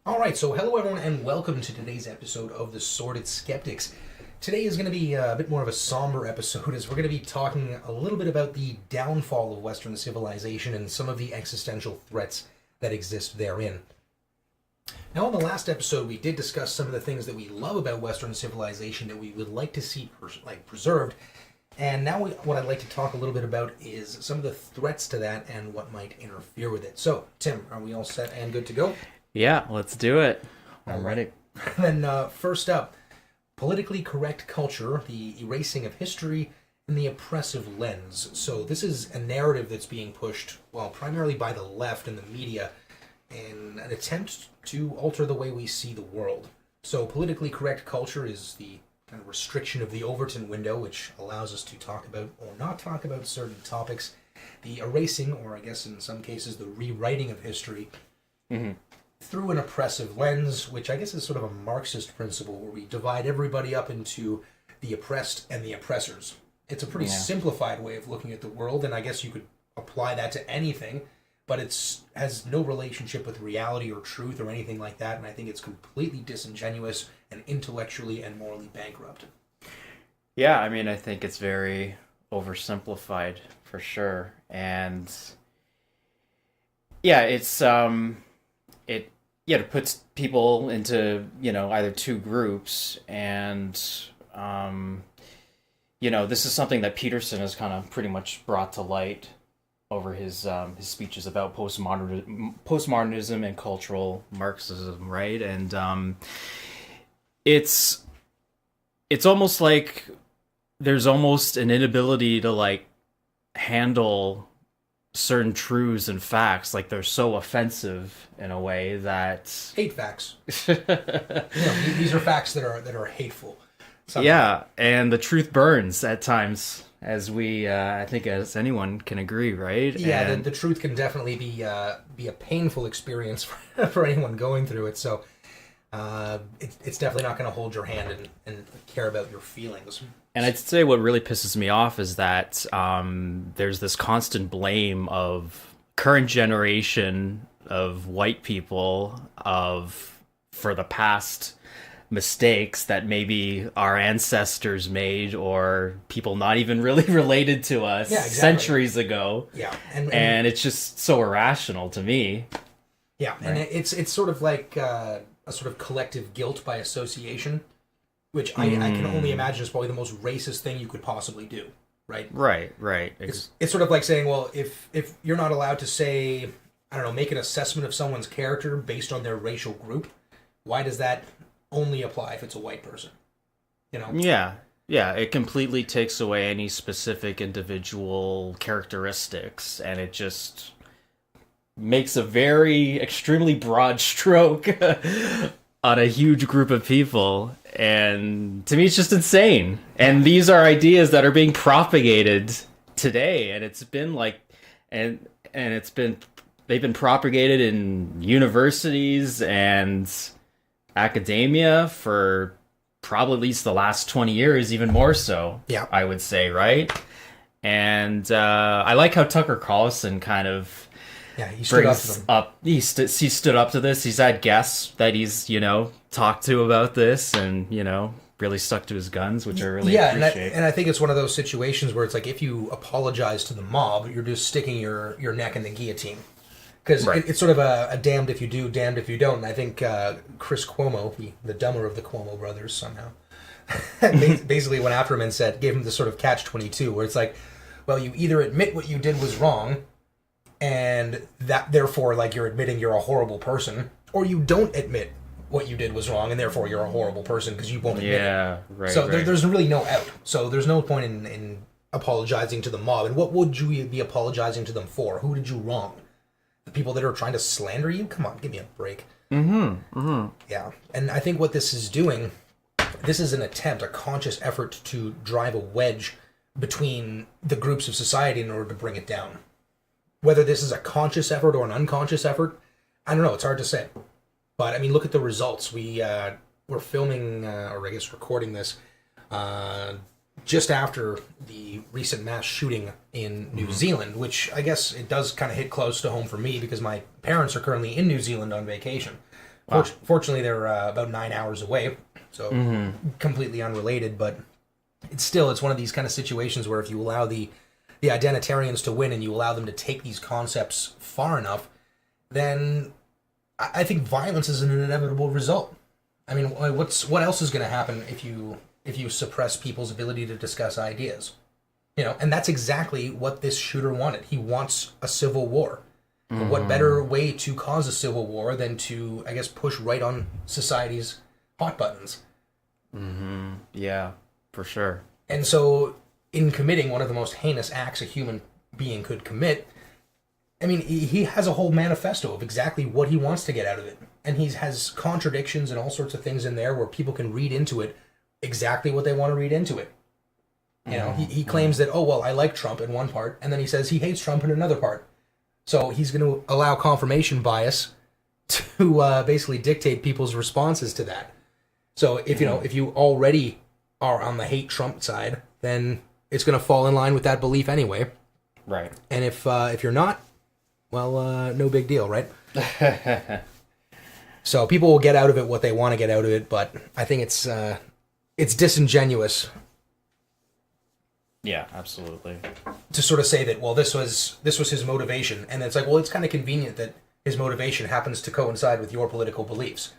All right, so hello everyone and welcome to today's episode of The Sordid Skeptics. Today is going to be a bit more of a somber episode as we're going to be talking a little bit about the downfall of Western civilization and some of the existential threats that exist therein. Now, in the last episode, we did discuss some of the things that we love about Western civilization that we would like to see preserved. And now what I'd like to talk a little bit about is some of the threats to that and what might interfere with it. So, Tim, are we all set and good to go? Yeah, let's do it. I'm ready. Then first up, politically correct culture, the erasing of history, and the oppressive lens. So this is a narrative that's being pushed, well, primarily by the left and the media in an attempt to alter the way we see the world. So politically correct culture is the kind of restriction of the Overton window, which allows us to talk about or not talk about certain topics. The erasing, or I guess in some cases the rewriting of history, through an oppressive lens, which I guess is sort of a Marxist principle where we divide everybody up into the oppressed and the oppressors. It's a pretty simplified way of looking at the world, and I guess you could apply that to anything, but it has no relationship with reality or truth or anything like that, and I think it's completely disingenuous and intellectually and morally bankrupt. Yeah, I mean, I think it's very oversimplified for sure, and yeah, it puts people into, either two groups, and this is something that Peterson has kind of pretty much brought to light over his speeches about postmodernism and cultural Marxism, right? And it's almost like there's almost an inability to handle certain truths and facts, like they're so offensive in a way that hate facts. These are facts that are hateful. Sometimes. Yeah, and the truth burns at times, as we I think as anyone can agree, right? Yeah, and the truth can definitely be a painful experience for anyone going through it. So it's definitely not going to hold your hand and care about your feelings. And I'd say what really pisses me off is that there's this constant blame of current generation of white people for the past mistakes that maybe our ancestors made or people not even really related to us centuries ago. Yeah, and it's just so irrational to me. Yeah, right? And it's sort of like a sort of collective guilt by association, which I can only imagine is probably the most racist thing you could possibly do, right? Right. It's sort of like saying, well, if you're not allowed to say, I don't know, make an assessment of someone's character based on their racial group, why does that only apply if it's a white person? Yeah, it completely takes away any specific individual characteristics, and it just makes a very extremely broad stroke on a huge group of people, and to me it's just insane. And these are ideas that are being propagated today, and it's been they've been propagated in universities and academia for probably at least the last 20 years, even more so. Yeah, I would say, right? And I like how Tucker Carlson kind of he stood up to them. He stood up to this. He's had guests that he's talked to about this, and really stuck to his guns, which I really appreciate. And I think it's one of those situations where it's like, if you apologize to the mob, you're just sticking your neck in the guillotine, because it's sort of a damned if you do, damned if you don't. And I think Chris Cuomo, the dumber of the Cuomo brothers somehow, basically went after him and gave him this sort of catch-22, where it's like, well, you either admit what you did was wrong, and that therefore you're admitting you're a horrible person, or you don't admit what you did was wrong and therefore you're a horrible person because you won't admit it. Right. So there's really no out. So there's no point in apologizing to the mob. And what would you be apologizing to them for? Who did you wrong? The people that are trying to slander you? Come on, give me a break. Yeah. And I think what this is doing, this is an attempt, a conscious effort to drive a wedge between the groups of society in order to bring it down. Whether this is a conscious effort or an unconscious effort, I don't know. It's hard to say. But, I mean, look at the results. We're filming, or I guess recording this, just after the recent mass shooting in New Zealand, which I guess it does kind of hit close to home for me because my parents are currently in New Zealand on vacation. Wow. Fortunately, they're about 9 hours away, so completely unrelated. But it's one of these kind of situations where if you allow the identitarians to win and you allow them to take these concepts far enough, then I think violence is an inevitable result. I mean, what else is going to happen if you suppress people's ability to discuss ideas? And that's exactly what this shooter wanted. He wants a civil war. Mm-hmm. What better way to cause a civil war than to, I guess, push right on society's hot buttons? Mm-hmm. Yeah, for sure. And so, in committing one of the most heinous acts a human being could commit, I mean, he has a whole manifesto of exactly what he wants to get out of it. And he has contradictions and all sorts of things in there where people can read into it exactly what they want to read into it. He claims that, I like Trump in one part, and then he says he hates Trump in another part. So he's going to allow confirmation bias to basically dictate people's responses to that. So if you already are on the hate Trump side, then it's going to fall in line with that belief anyway. Right. And if you're not, well, no big deal, right? So people will get out of it what they want to get out of it, but I think it's disingenuous. Yeah, absolutely. To sort of say that, well, this was his motivation, and it's like, well, it's kind of convenient that his motivation happens to coincide with your political beliefs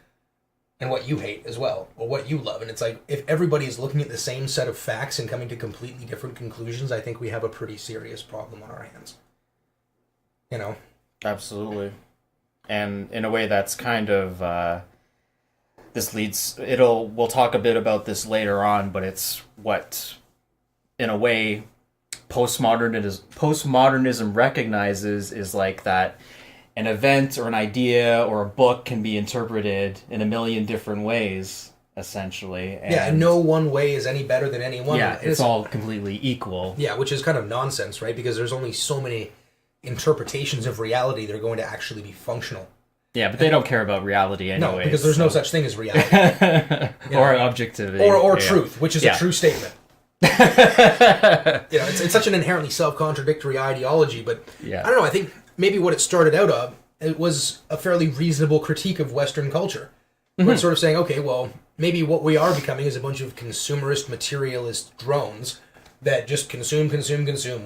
and what you hate as well, or what you love. And it's like, if everybody is looking at the same set of facts and coming to completely different conclusions, I think we have a pretty serious problem on our hands. Absolutely. And in a way that's kind of we'll talk a bit about this later on, but it's what, in a way, postmodernism recognizes is like that an event or an idea or a book can be interpreted in a million different ways, essentially. And no one way is any better than any one. Yeah, it's all completely equal. Yeah, which is kind of nonsense, right? Because there's only so many interpretations of reality that are going to actually be functional. Yeah, but they don't care about reality anyway. No, because there's no such thing as reality. Or objectivity. Or truth, which is a true statement. It's such an inherently self-contradictory ideology, but I don't know, I think maybe what it started out of, it was a fairly reasonable critique of Western culture. Where it's sort of saying, okay, well, maybe what we are becoming is a bunch of consumerist, materialist drones that just consume,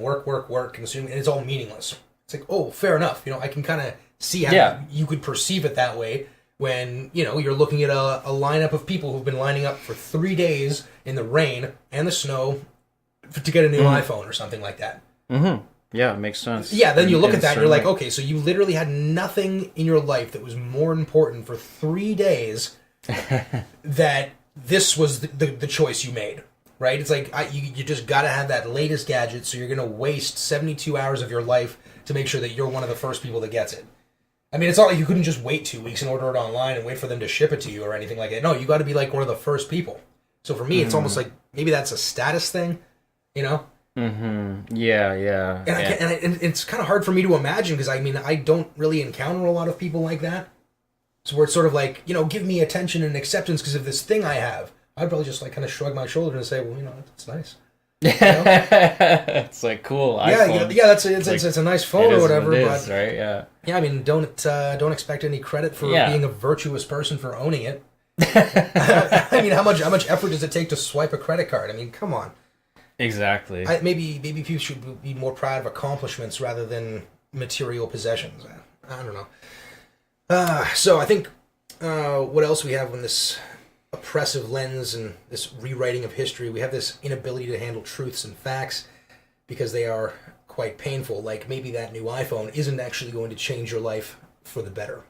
work, consume, and it's all meaningless. It's like, oh, fair enough. I can kind of see how you could perceive it that way when, you're looking at a lineup of people who've been lining up for 3 days in the rain and the snow to get a new iPhone or something like that. Mm-hmm. Yeah, it makes sense. Yeah, then you look at that and you're like, okay, so you literally had nothing in your life that was more important for 3 days that this was the choice you made, right? It's like, you just got to have that latest gadget, so you're going to waste 72 hours of your life to make sure that you're one of the first people that gets it. I mean, it's not like you couldn't just wait 2 weeks and order it online and wait for them to ship it to you or anything like that. No, you got to be like one of the first people. So for me, it's almost like maybe that's a status thing, Mm-hmm. Yeah. And it's kind of hard for me to imagine because, I mean, I don't really encounter a lot of people like that. So where it's sort of like, give me attention and acceptance because of this thing I have. I'd probably just like kind of shrug my shoulder and say, well, it's nice. It's like, cool. Yeah, it's a nice phone or whatever. But right? Yeah. Yeah, I mean, don't expect any credit for being a virtuous person for owning it. I mean, how much effort does it take to swipe a credit card? I mean, come on. Exactly. Maybe people should be more proud of accomplishments rather than material possessions. I don't know. So I think what else we have on this oppressive lens and this rewriting of history, we have this inability to handle truths and facts because they are quite painful. Like maybe that new iPhone isn't actually going to change your life for the better.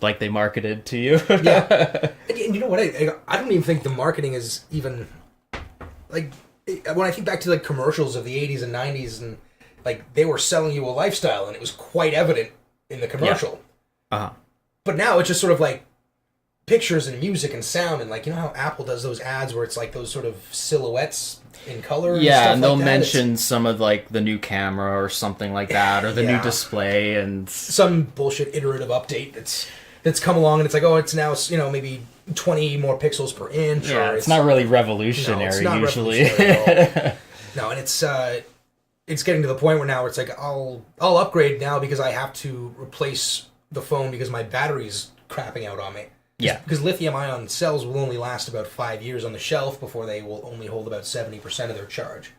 Like they marketed to you. Yeah. And you know what? I don't even think the marketing is even like when I think back to like commercials of the 80s and 90s and like they were selling you a lifestyle and it was quite evident in the commercial. Yeah. Uh-huh. But now it's just sort of like pictures and music and sound and like, how Apple does those ads where it's like those sort of silhouettes in color and they'll mention some of like the new camera or something like that or the new display and some bullshit iterative update that's come along and it's like, oh, it's now maybe 20 more pixels per inch. Yeah, it's not really revolutionary. No, it's not usually revolutionary at all. No, and it's getting to the point where now it's like I'll upgrade now because I have to replace the phone because my battery's crapping out on me. Yeah. Because lithium-ion cells will only last about 5 years on the shelf before they will only hold about 70% of their charge.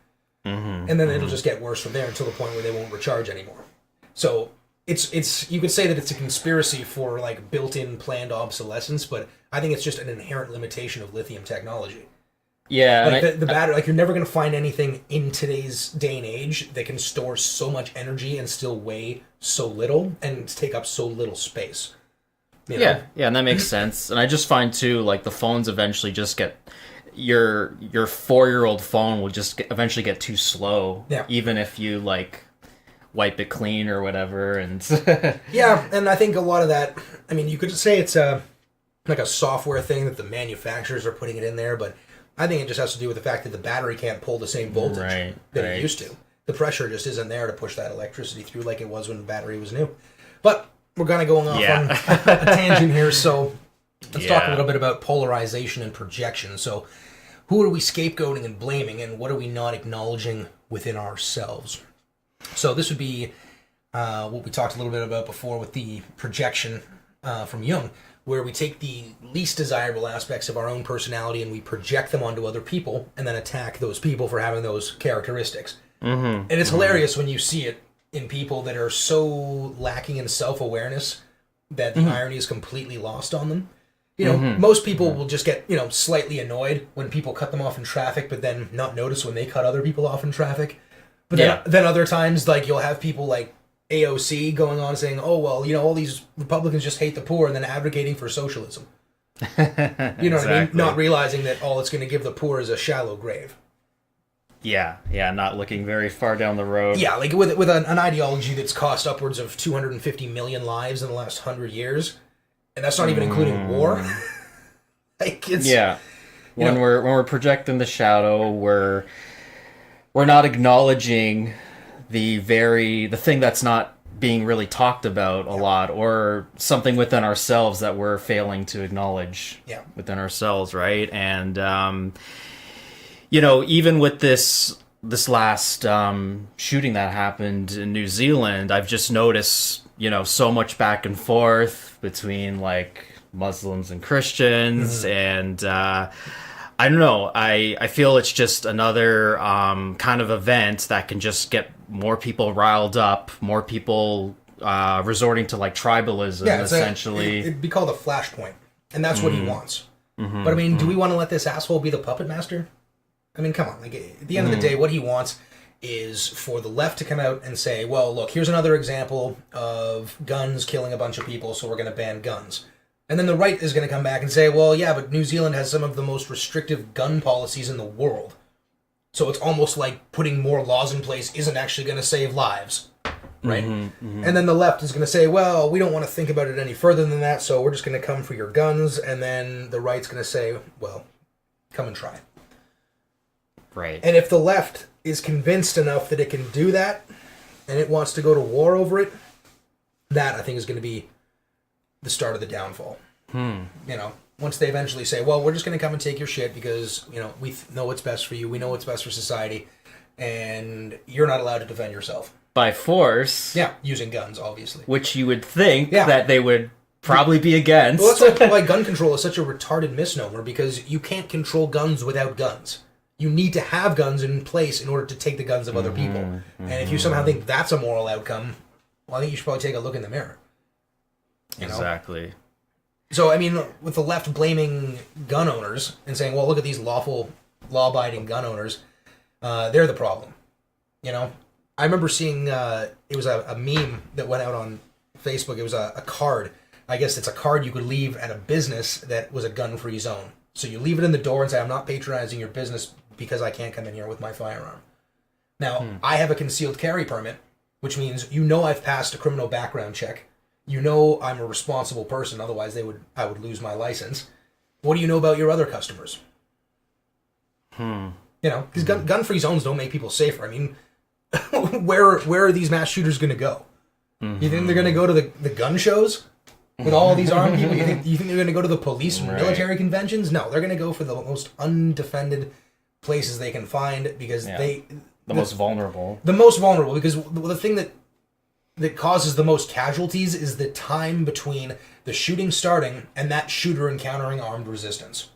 And then it'll just get worse from there until the point where they won't recharge anymore. So it's you could say that it's a conspiracy for like built-in planned obsolescence, but I think it's just an inherent limitation of lithium technology. Yeah, Like the battery, like you're never going to find anything in today's day and age that can store so much energy and still weigh so little and take up so little space. You know? Yeah, and that makes sense. And I just find too, like the phones eventually just get your 4-year-old phone will just eventually get too slow. Yeah. Even if you like wipe it clean or whatever. And yeah, and I think a lot of that. I mean, you could say it's like a software thing that the manufacturers are putting it in there, but I think it just has to do with the fact that the battery can't pull the same voltage that it used to. The pressure just isn't there to push that electricity through like it was when the battery was new. But we're kind of going off on a tangent here, so let's talk a little bit about polarization and projection. So who are we scapegoating and blaming, and what are we not acknowledging within ourselves? So this would be what we talked a little bit about before with the projection from Jung, where we take the least desirable aspects of our own personality and we project them onto other people and then attack those people for having those characteristics. And it's hilarious when you see it in people that are so lacking in self-awareness that the irony is completely lost on them. You know, most people will just get, slightly annoyed when people cut them off in traffic, but then not notice when they cut other people off in traffic. But then other times, like, you'll have people like AOC going on saying, oh, well, all these Republicans just hate the poor, and then advocating for socialism. You know what I mean? Not realizing that all it's going to give the poor is a shallow grave. Yeah, not looking very far down the road. Yeah, like with an ideology that's cost upwards of 250 million lives in the last 100 years, and that's not even including war. Like it's when we're projecting the shadow, we're not acknowledging the thing that's not being really talked about a lot, or something within ourselves that we're failing to acknowledge within ourselves, right? And even with this last shooting that happened in New Zealand, I've just noticed, so much back and forth between like Muslims and Christians, and I don't know. I feel it's just another kind of event that can just get more people riled up, more people resorting to like tribalism, essentially. It'd be called a flashpoint, and that's what he wants. But I mean, do we want to let this asshole be the puppet master? I mean, come on. Like, at the end of the day, what he wants is for the left to come out and say, well, look, here's another example of guns killing a bunch of people, so we're going to ban guns. And then the right is going to come back and say, well, yeah, but New Zealand has some of the most restrictive gun policies in the world. So it's almost like putting more laws in place isn't actually going to save lives. Right? And then the left is going to say, well, we don't want to think about it any further than that, so we're just going to come for your guns. And then the right's going to say, well, come and try. Right. And if the left is convinced enough that it can do that, and it wants to go to war over it, that I think is going to be the start of the downfall. Once they eventually say, well, we're just going to come and take your shit because, we know what's best for you, we know what's best for society, and you're not allowed to defend yourself. By force. Yeah, using guns, obviously. Which you would think that they would probably be against. Well, that's why gun control is such a retarded misnomer, because you can't control guns without guns. You need to have guns in place in order to take the guns of other people. And if you somehow think that's a moral outcome, well, I think you should probably take a look in the mirror. Exactly. So, I mean, with the left blaming gun owners and saying, well, look at these lawful, law-abiding gun owners, they're the problem. I remember seeing, it was a meme that went out on Facebook. It was a card. I guess it's a card you could leave at a business that was a gun-free zone. So you leave it in the door and say, I'm not patronizing your business because I can't come in here with my firearm. Now, I have a concealed carry permit, which means I've passed a criminal background check. I'm a responsible person, otherwise I would lose my license. What do you know about your other customers? Because gun-free zones don't make people safer. I mean, where are these mass shooters going to go? You think they're going to go to the gun shows with all these armed people? You think they're going to go to the police and military conventions? No, they're going to go for the most undefended places they can find, because the most vulnerable. The most vulnerable, because the thing that causes the most casualties is the time between the shooting starting and that shooter encountering armed resistance.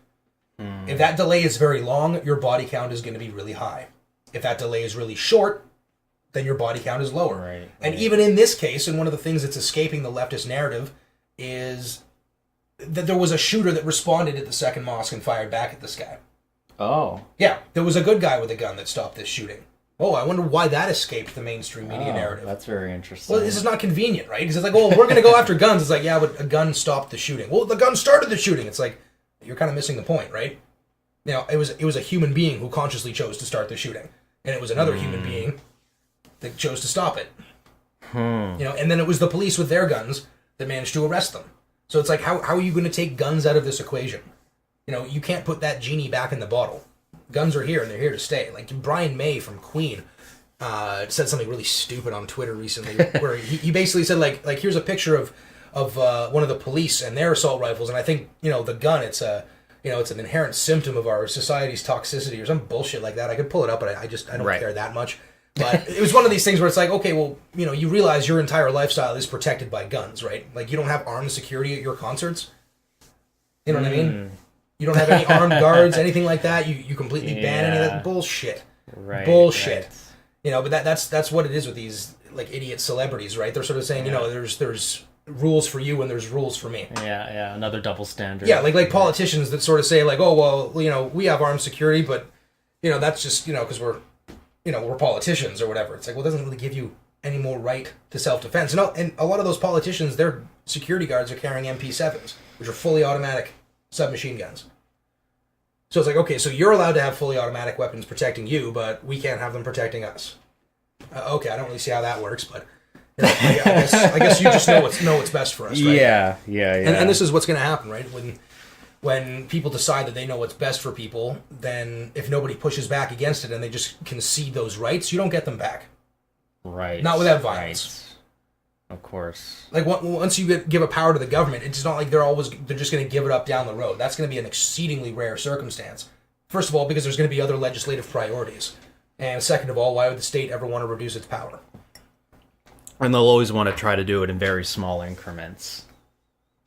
If that delay is very long, your body count is going to be really high. If that delay is really short, then your body count is lower. Right. And even in this case, and one of the things that's escaping the leftist narrative is that there was a shooter that responded at the second mosque and fired back at this guy. Oh. Yeah, there was a good guy with a gun that stopped this shooting. Oh, I wonder why that escaped the mainstream media narrative. That's very interesting. Well, this is not convenient, right? Because it's like, well, we're going to go after guns. It's like, yeah, but a gun stopped the shooting. Well, the gun started the shooting. It's like, you're kind of missing the point, right? You know, it was a human being who consciously chose to start the shooting, and it was another human being that chose to stop it. You know, and then it was the police with their guns that managed to arrest them. So it's like, how are you going to take guns out of this equation? You know, you can't put that genie back in the bottle. Guns are here, and they're here to stay. Like Brian May from Queen said something really stupid on Twitter recently, where he basically said like here's a picture of one of the police and their assault rifles, and I think, you know, the gun, it's an inherent symptom of our society's toxicity or some bullshit like that. I could pull it up, but I don't care that much. But it was one of these things where it's like, okay, well, you know, you realize your entire lifestyle is protected by guns, right? Like, you don't have armed security at your concerts. You know what I mean? You don't have any armed guards, anything like that. You completely ban any of that bullshit. Right. Bullshit. Right. You know, but that's what it is with these like idiot celebrities, right? They're sort of saying, you know, there's rules for you and there's rules for me. Yeah, another double standard. Yeah, like politicians that sort of say like, oh, well, you know, we have armed security, but, you know, that's just, you know, because we're politicians or whatever. It's like, well, it doesn't really give you any more right to self-defense. And a lot of those politicians, their security guards are carrying MP7s, which are fully automatic submachine guns. So it's like, okay, so you're allowed to have fully automatic weapons protecting you, but we can't have them protecting us. Okay, I don't really see how that works, but you know, I guess you just know what's best for us, right? Yeah. And this is what's going to happen, right? When people decide that they know what's best for people, then if nobody pushes back against it and they just concede those rights, you don't get them back. Right. Not without violence. Right. Of course. Like once you give a power to the government, it's not like they're just going to give it up down the road. That's going to be an exceedingly rare circumstance. First of all, because there's going to be other legislative priorities. And second of all, why would the state ever want to reduce its power? And they'll always want to try to do it in very small increments.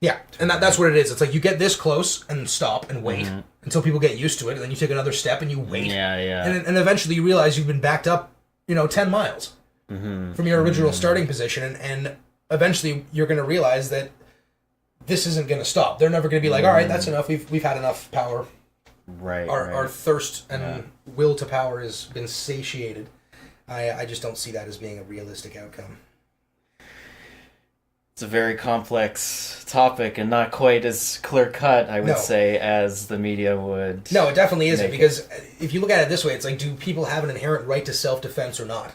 Yeah, and that's what it is. It's like you get this close and stop and wait until people get used to it, and then you take another step and you wait. Yeah. And eventually you realize you've been backed up, 10 miles from your original starting position, and eventually you're going to realize that this isn't going to stop. They're never going to be like, all right, that's enough. We've had enough power. Right. Our thirst and will to power has been satiated. I just don't see that as being a realistic outcome. It's a very complex topic and not quite as clear-cut, I would say, as the media would. No, it definitely isn't, because if you look at it this way, it's like, do people have an inherent right to self-defense or not?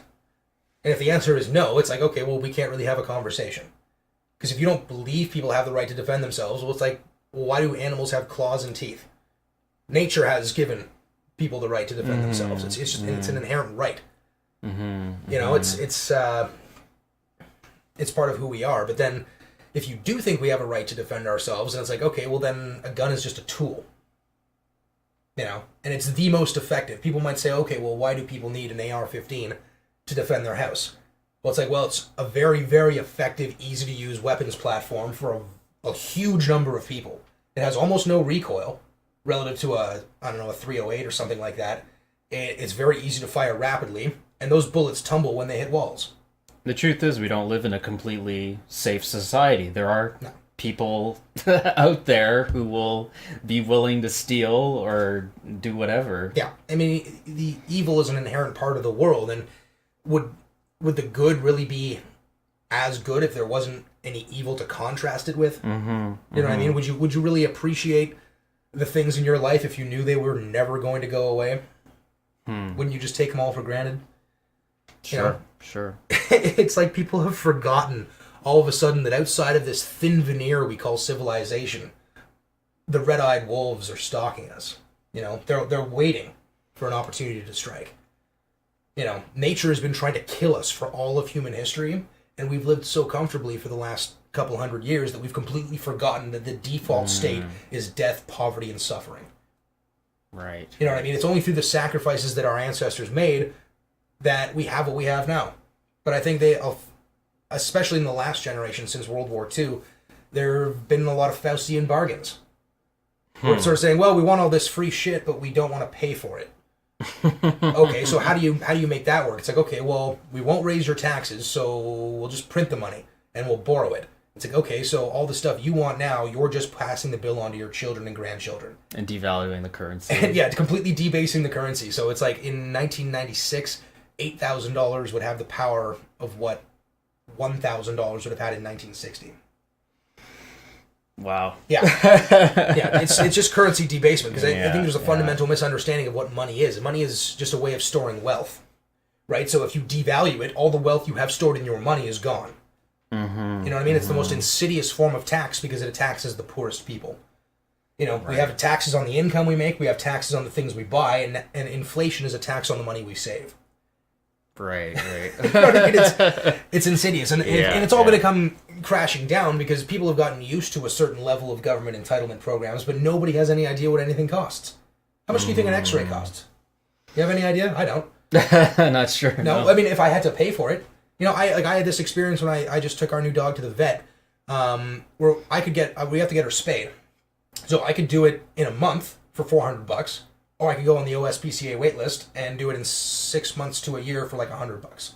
And if the answer is no, it's like, okay, well, we can't really have a conversation. Because if you don't believe people have the right to defend themselves, well, it's like, well, why do animals have claws and teeth? Nature has given people the right to defend themselves. It's just it's an inherent right. It's part of who we are. But then if you do think we have a right to defend ourselves, and it's like, okay, well, then a gun is just a tool. And it's the most effective. People might say, okay, well, why do people need an AR-15 to defend their house? Well, it's like, well, it's a very, very effective, easy-to-use weapons platform for a huge number of people. It has almost no recoil relative to a 308 or something like that. It's very easy to fire rapidly, and those bullets tumble when they hit walls. The truth is, we don't live in a completely safe society. There are people out there who will be willing to steal or do whatever. Yeah, I mean, the evil is an inherent part of the world, and would the good really be as good if there wasn't any evil to contrast it with? You know what I mean? Would you really appreciate the things in your life if you knew they were never going to go away? Wouldn't you just take them all for granted? Sure. It's like people have forgotten all of a sudden that outside of this thin veneer we call civilization, the red-eyed wolves are stalking us. They're waiting for an opportunity to strike. Nature has been trying to kill us for all of human history, and we've lived so comfortably for the last couple hundred years that we've completely forgotten that the default state is death, poverty, and suffering. Right. You know what I mean? It's only through the sacrifices that our ancestors made that we have what we have now. But I think they, especially in the last generation since World War II, there have been a lot of Faustian bargains. Where it's sort of saying, well, we want all this free shit, but we don't want to pay for it. Okay, so how do you make that work? It's like, okay, well, we won't raise your taxes, so we'll just print the money and we'll borrow it. It's like, okay, so all the stuff you want now, you're just passing the bill on to your children and grandchildren. And devaluing the currency. And yeah, completely debasing the currency. So it's like in 1996, $8,000 would have the power of what $1,000 would have had in 1960. Wow. Yeah. Yeah, it's just currency debasement, because I think there's a fundamental misunderstanding of what money is. Money is just a way of storing wealth, right? So if you devalue it, all the wealth you have stored in your money is gone. Mm-hmm. You know what I mean? It's the most insidious form of tax because it taxes the poorest people. You know, we have taxes on the income we make, we have taxes on the things we buy, and inflation is a tax on the money we save. Right. You know what I mean? It's insidious, and it's all going to come crashing down because people have gotten used to a certain level of government entitlement programs, but nobody has any idea what anything costs. How much do you think an X-ray costs? You have any idea? I don't. Not sure. No, I mean, if I had to pay for it, you know, I had this experience when I just took our new dog to the vet, where we have to get her spayed, so I could do it in a month for $400, or I could go on the OSPCA wait list and do it in 6 months to a year for like $100.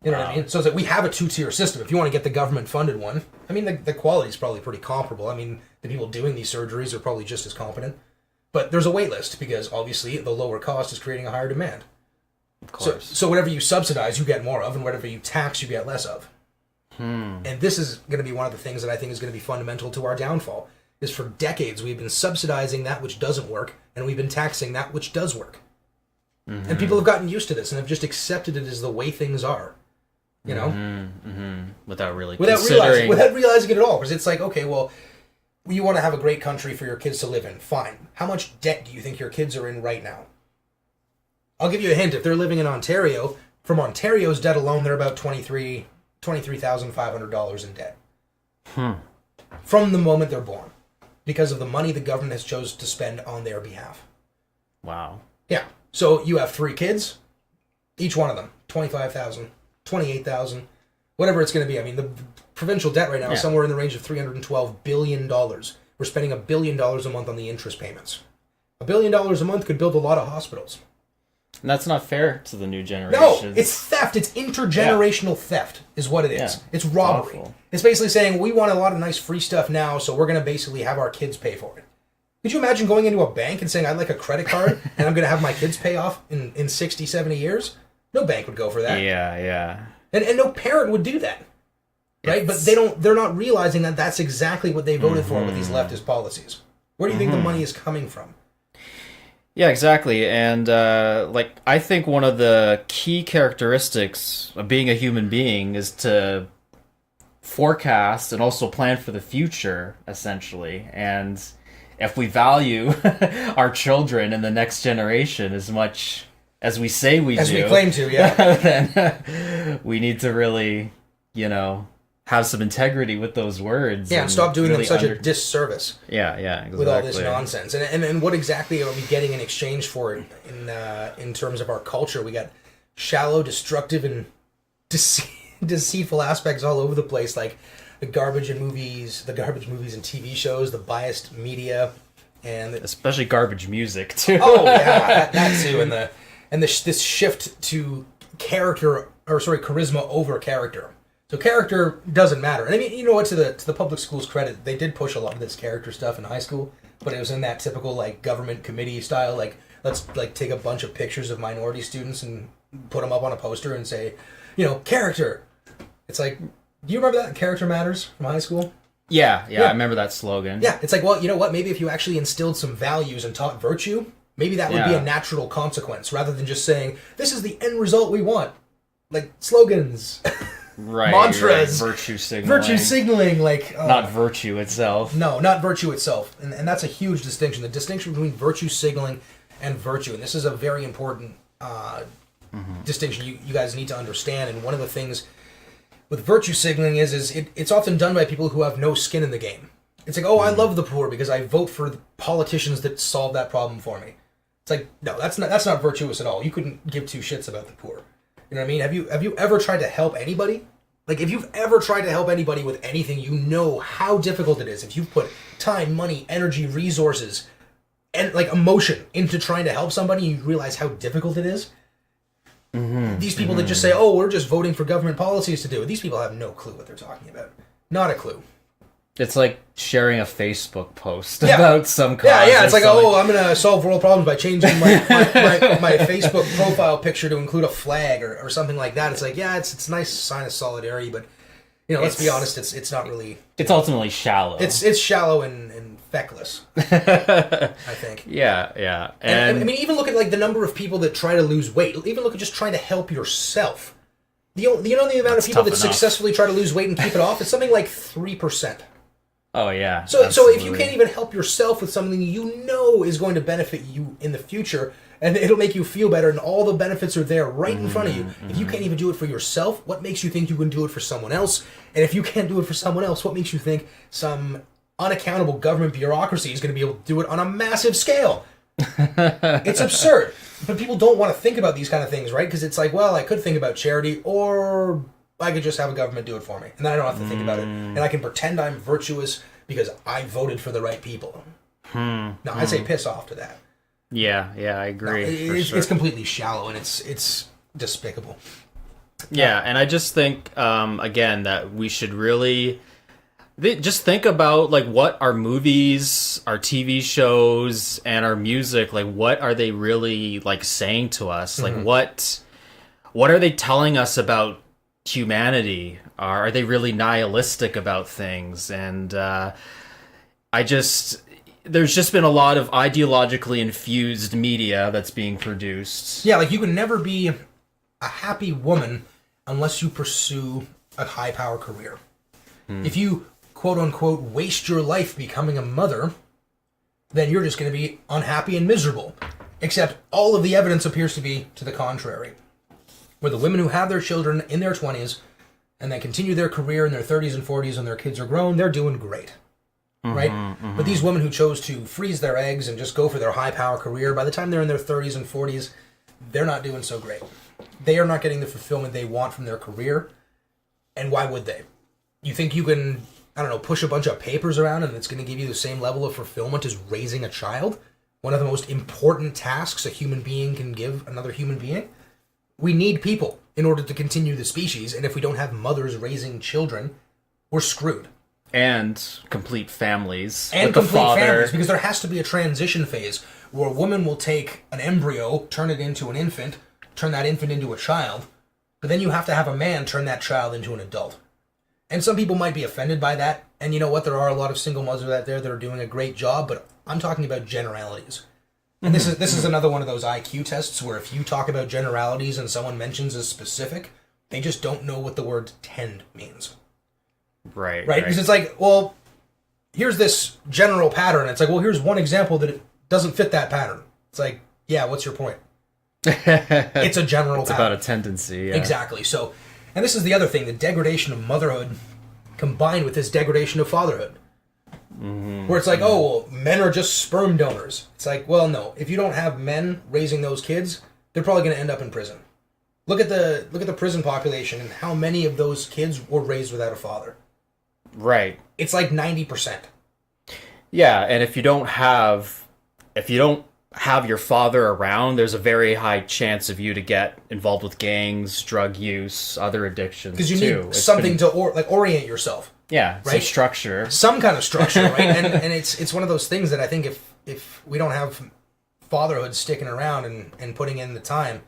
You know what I mean? So it's like we have a two-tier system. If you want to get the government-funded one, I mean, the quality is probably pretty comparable. I mean, the people doing these surgeries are probably just as competent. But there's a wait list because, obviously, the lower cost is creating a higher demand. Of course. So whatever you subsidize, you get more of, and whatever you tax, you get less of. And this is going to be one of the things that I think is going to be fundamental to our downfall, is for decades we've been subsidizing that which doesn't work, and we've been taxing that which does work. Mm-hmm. And people have gotten used to this and have just accepted it as the way things are. You know? Without realizing it at all. Because it's like, okay, well, you want to have a great country for your kids to live in. Fine. How much debt do you think your kids are in right now? I'll give you a hint. If they're living in Ontario, from Ontario's debt alone, they're about $23,500 in debt. From the moment they're born. Because of the money the government has chosen to spend on their behalf. Wow. Yeah. So you have 3 kids, each one of them, $25,000, $28,000, whatever it's going to be. I mean, the provincial debt right now is somewhere in the range of $312 billion. We're spending $1 billion a month on the interest payments. $1 billion a month could build a lot of hospitals. And that's not fair to the new generation. No, it's theft. It's intergenerational theft is what it is. Yeah. It's robbery. Awful. It's basically saying, we want a lot of nice free stuff now, so we're going to basically have our kids pay for it. Could you imagine going into a bank and saying, I'd like a credit card, and I'm going to have my kids pay off in 60, 70 years? No bank would go for that. Yeah. And no parent would do that. Right? But they're not realizing that that's exactly what they voted for with these leftist policies. Where do you think the money is coming from? Yeah, exactly. And I think one of the key characteristics of being a human being is to forecast and also plan for the future, essentially. And if we value our children and the next generation as much as we say we do, as we claim to, then we need to really, have some integrity with those words. Yeah, and stop doing them such a disservice. Yeah, exactly. With all this nonsense. And what exactly are we getting in exchange for it in terms of our culture? We got shallow, destructive, and deceitful aspects all over the place, like the garbage movies and TV shows, the biased media, and especially garbage music too. Oh yeah, that too, and this shift to charisma over character. So character doesn't matter. And I mean, you know what? To the public schools' credit, they did push a lot of this character stuff in high school, but it was in that typical government committee style. Let's take a bunch of pictures of minority students and put them up on a poster and say, character. It's like, do you remember that character matters from high school? Yeah, I remember that slogan. Yeah, it's like, well, you know what? Maybe if you actually instilled some values and taught virtue, maybe that would be a natural consequence rather than just saying this is the end result we want, like slogans. Right, mantras, right. Virtue signaling, not virtue itself. No, not virtue itself, and that's a huge distinction. The distinction between virtue signaling and virtue, and this is a very important distinction you guys need to understand. And one of the things with virtue signaling is it's often done by people who have no skin in the game. It's like, I love the poor because I vote for the politicians that solve that problem for me. It's like, no, that's not virtuous at all. You couldn't give two shits about the poor. You know what I mean? Have you ever tried to help anybody? Like, if you've ever tried to help anybody with anything, you know how difficult it is. If you've put time, money, energy, resources, and, like, emotion into trying to help somebody, you realize how difficult it is. These people that just say, oh, we're just voting for government policies to do it. These people have no clue what they're talking about. Not a clue. It's like sharing a Facebook post about some cause. Yeah, it's like, oh, I'm going to solve world problems by changing my Facebook profile picture to include a flag or something like that. It's like, yeah, it's a nice sign of solidarity, but, let's be honest, it's not really... It's ultimately shallow. It's shallow and feckless, I think. Yeah. And I mean, even look at, like, the number of people that try to lose weight. Even look at just trying to help yourself. The amount of people that successfully try to lose weight and keep it off? It's something like 3%. Oh, yeah. So if you can't even help yourself with something you know is going to benefit you in the future, and it'll make you feel better, and all the benefits are there right in front of you. If you can't even do it for yourself, what makes you think you can do it for someone else? And if you can't do it for someone else, what makes you think some unaccountable government bureaucracy is going to be able to do it on a massive scale? It's absurd. But people don't want to think about these kind of things, right? Because it's like, well, I could think about charity, or I could just have a government do it for me. And then I don't have to think about it. And I can pretend I'm virtuous because I voted for the right people. No, I say piss off to that. Yeah, I agree. No, it's completely shallow, and it's despicable. Yeah, and I just think, again, that we should really... just think about, like, what our movies, our TV shows, and our music, like, what are they really, like, saying to us? Like, what are they telling us about humanity? Are they really nihilistic about things? And there's just been a lot of ideologically infused media that's being produced. Yeah, like, you can never be a happy woman unless you pursue a high-power career. If you, quote-unquote, waste your life becoming a mother, then you're just going to be unhappy and miserable. Except all of the evidence appears to be to the contrary. Where the women who have their children in their 20s and then continue their career in their 30s and 40s and their kids are grown, they're doing great. Right? But these women who chose to freeze their eggs and just go for their high-power career, by the time they're in their 30s and 40s, they're not doing so great. They are not getting the fulfillment they want from their career. And why would they? You think you can, I don't know, push a bunch of papers around and it's going to give you the same level of fulfillment as raising a child? One of the most important tasks a human being can give another human being? We need people in order to continue the species, and if we don't have mothers raising children, we're screwed. And complete families. And with the complete father. families, because there has to be a transition phase where a woman will take an embryo, turn it into an infant, turn that infant into a child, but then you have to have a man turn that child into an adult. And some people might be offended by that, and you know what, there are a lot of single mothers out there that are doing a great job, but I'm talking about generalities. And this is another one of those IQ tests where if you talk about generalities and someone mentions a specific, they just don't know what the word tend means. Right. Because it's like, well, here's this general pattern. It's like, well, here's one example that it doesn't fit that pattern. It's like, yeah, what's your point? It's a general it's pattern. About a tendency, yeah. Exactly. So, and this is the other thing, the degradation of motherhood combined with this degradation of fatherhood. Where it's like, oh, well, men are just sperm donors. It's like, well, no. If you don't have men raising those kids, they're probably going to end up in prison. Look at the prison population and how many of those kids were raised without a father. Right. It's like 90%. Yeah, and if you don't have your father around, there's a very high chance of you to get involved with gangs, drug use, other addictions. Because you need something to orient yourself. Yeah, right? Some structure. Some kind of structure, right? And it's one of those things that I think if we don't have fatherhood sticking around and putting in the time,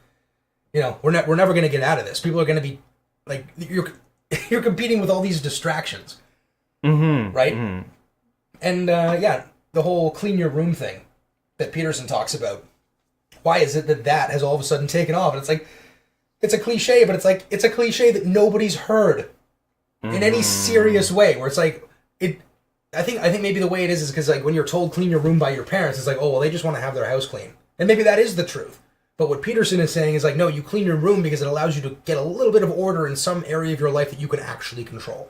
we're never going to get out of this. People are going to be like, you're competing with all these distractions, right? And the whole clean your room thing that Peterson talks about. Why is it that has all of a sudden taken off? And it's like, it's a cliche, but it's a cliche that nobody's heard in any serious way. Where it's like, I think maybe the way it is because like when you're told clean your room by your parents, it's like, oh well, they just want to have their house clean, and maybe that is the truth. But what Peterson is saying is like, no, you clean your room because it allows you to get a little bit of order in some area of your life that you can actually control.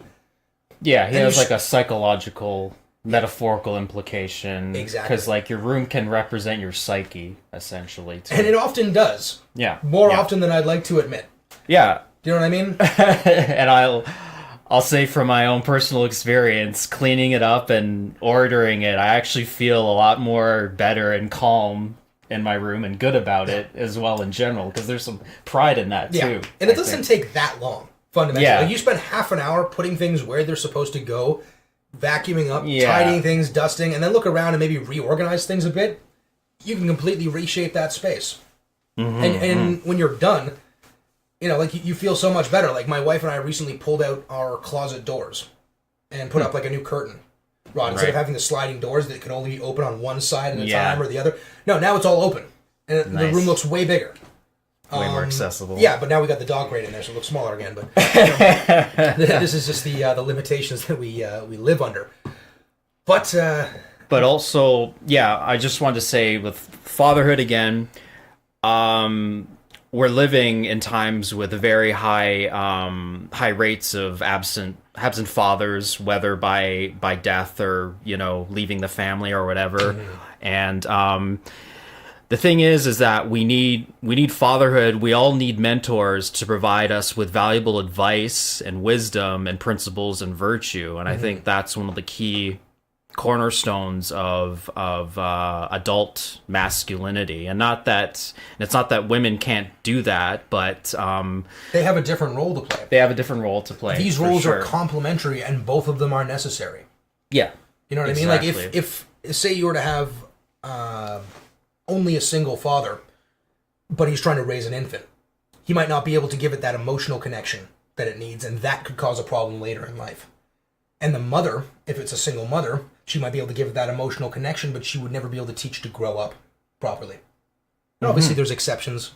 Yeah, he has like a psychological, metaphorical implication. Exactly. Because like your room can represent your psyche, essentially. Too. And it often does. Yeah. More often than I'd like to admit. Yeah. Do you know what I mean? And I'll say from my own personal experience, cleaning it up and ordering it, I actually feel a lot more better and calm in my room and good about it as well in general, because there's some pride in that too. And it doesn't take that long, fundamentally. Yeah. Like, you spend half an hour putting things where they're supposed to go, vacuuming up, tidying things, dusting, and then look around and maybe reorganize things a bit. You can completely reshape that space. And when you're done, you know, like, you feel so much better. Like, my wife and I recently pulled out our closet doors and put up like a new curtain rod instead of having the sliding doors that can only be open on one side at a time or the other. No, now it's all open, and the room looks way bigger, way more accessible. Yeah, but now we got the dog crate in there, so it looks smaller again. But this is just the limitations that we live under. But also, I just wanted to say with fatherhood again. We're living in times with very high rates of absent fathers, whether by death or, you know, leaving the family or whatever. And the thing is that we need fatherhood. We all need mentors to provide us with valuable advice and wisdom and principles and virtue. And I think that's one of the key cornerstones of adult masculinity, and it's not that women can't do that, but they have a different role to play. These roles are complementary, and both of them are necessary. Yeah, you know what I mean. Like, if say you were to have only a single father, but he's trying to raise an infant, he might not be able to give it that emotional connection that it needs, and that could cause a problem later in life. And the mother, if it's a single mother, she might be able to give it that emotional connection, but she would never be able to teach to grow up properly. And obviously, there's exceptions.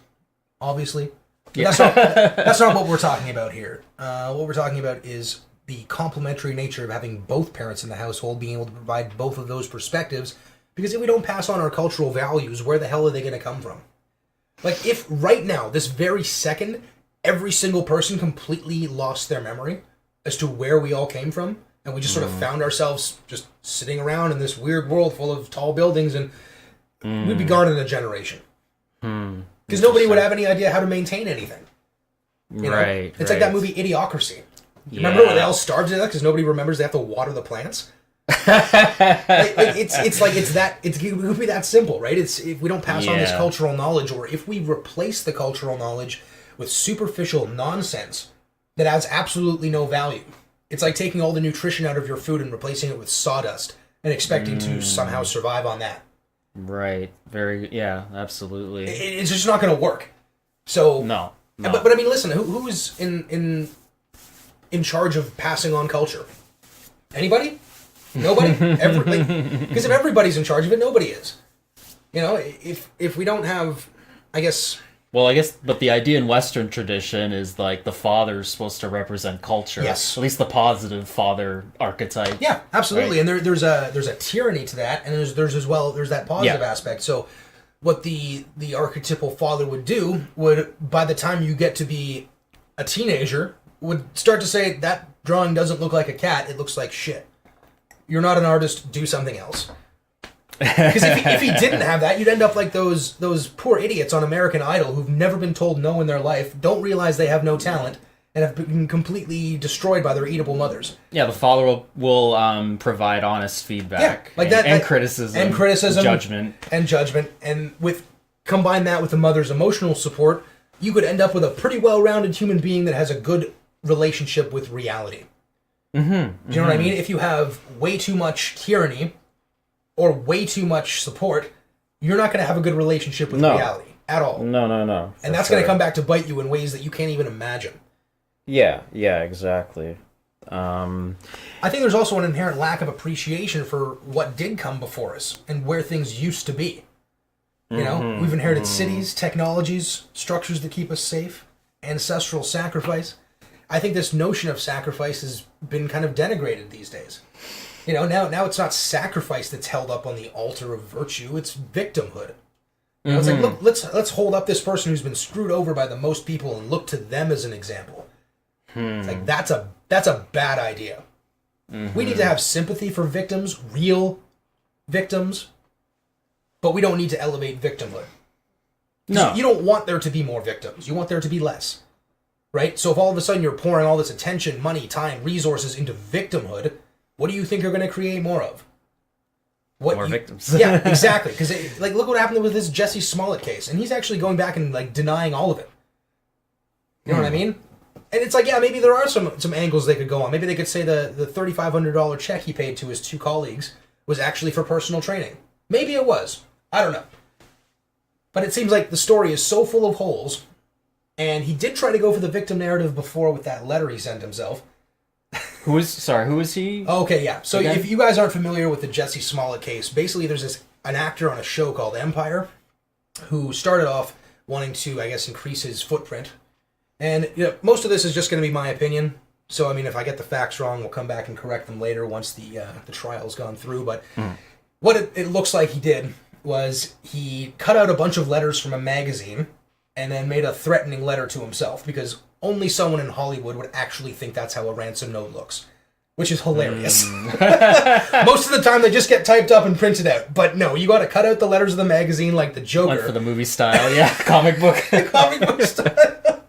Obviously. Yeah. That's not what we're talking about here. What we're talking about is the complementary nature of having both parents in the household, being able to provide both of those perspectives, because if we don't pass on our cultural values, where the hell are they going to come from? Like, if right now, this very second, every single person completely lost their memory as to where we all came from, and we just sort of found ourselves just sitting around in this weird world full of tall buildings, and we'd be gone in a generation. Because nobody would have any idea how to maintain anything. You know? It's like that movie Idiocracy. Remember when they all starved to death because nobody remembers they have to water the plants? It would be that simple, right? It's if we don't pass on this cultural knowledge, or if we replace the cultural knowledge with superficial nonsense that has absolutely no value. It's like taking all the nutrition out of your food and replacing it with sawdust and expecting to somehow survive on that. Right. Absolutely. It's just not going to work. So no. But I mean, listen, who is in charge of passing on culture? Anybody? Nobody? Because if everybody's in charge of it, nobody is. You know, if we don't have, I guess, but the idea in Western tradition is like the father's supposed to represent culture. Yes. At least the positive father archetype. Yeah, absolutely. Right? And there's a tyranny to that, and there's that positive aspect. So what the archetypal father would do would, by the time you get to be a teenager, would start to say, that drawing doesn't look like a cat, it looks like shit. You're not an artist, do something else. Because if he didn't have that, you'd end up like those poor idiots on American Idol who've never been told no in their life, don't realize they have no talent, and have been completely destroyed by their eatable mothers. Yeah, the father will provide honest feedback, and criticism, judgment, and combine that with the mother's emotional support, you could end up with a pretty well-rounded human being that has a good relationship with reality. Do you know what I mean? If you have way too much tyranny or way too much support, you're not going to have a good relationship with reality at all. No. And that's going to come back to bite you in ways that you can't even imagine. Yeah, exactly. I think there's also an inherent lack of appreciation for what did come before us and where things used to be. You know, we've inherited cities, technologies, structures that keep us safe, ancestral sacrifice. I think this notion of sacrifice has been kind of denigrated these days. You know, now it's not sacrifice that's held up on the altar of virtue, it's victimhood. You know, it's like, look, let's hold up this person who's been screwed over by the most people and look to them as an example. It's like, that's a bad idea. We need to have sympathy for victims, real victims, but we don't need to elevate victimhood. No. You don't want there to be more victims. You want there to be less. right? So if all of a sudden you're pouring all this attention, money, time, resources into victimhood, what do you think you're going to create more of? More victims. Yeah, exactly. Because like, look what happened with this Jesse Smollett case, and he's actually going back and like denying all of it. You know what I mean? And it's like, yeah, maybe there are some angles they could go on. Maybe they could say the $3,500 check he paid to his 2 colleagues was actually for personal training. Maybe it was. I don't know. But it seems like the story is so full of holes, and he did try to go for the victim narrative before with that letter he sent himself. Who is he? Okay, yeah. So again? if you guys aren't familiar with the Jesse Smollett case, basically there's an actor on a show called Empire who started off wanting to, I guess, increase his footprint. And most of this is just going to be my opinion. So, I mean, if I get the facts wrong, we'll come back and correct them later once the trial's gone through. But what it looks like he did was he cut out a bunch of letters from a magazine and then made a threatening letter to himself, because only someone in Hollywood would actually think that's how a ransom note looks, which is hilarious. Most of the time they just get typed up and printed out. But no, you got to cut out the letters of the magazine like the Joker. Went for the movie style, yeah, comic book. Comic book style.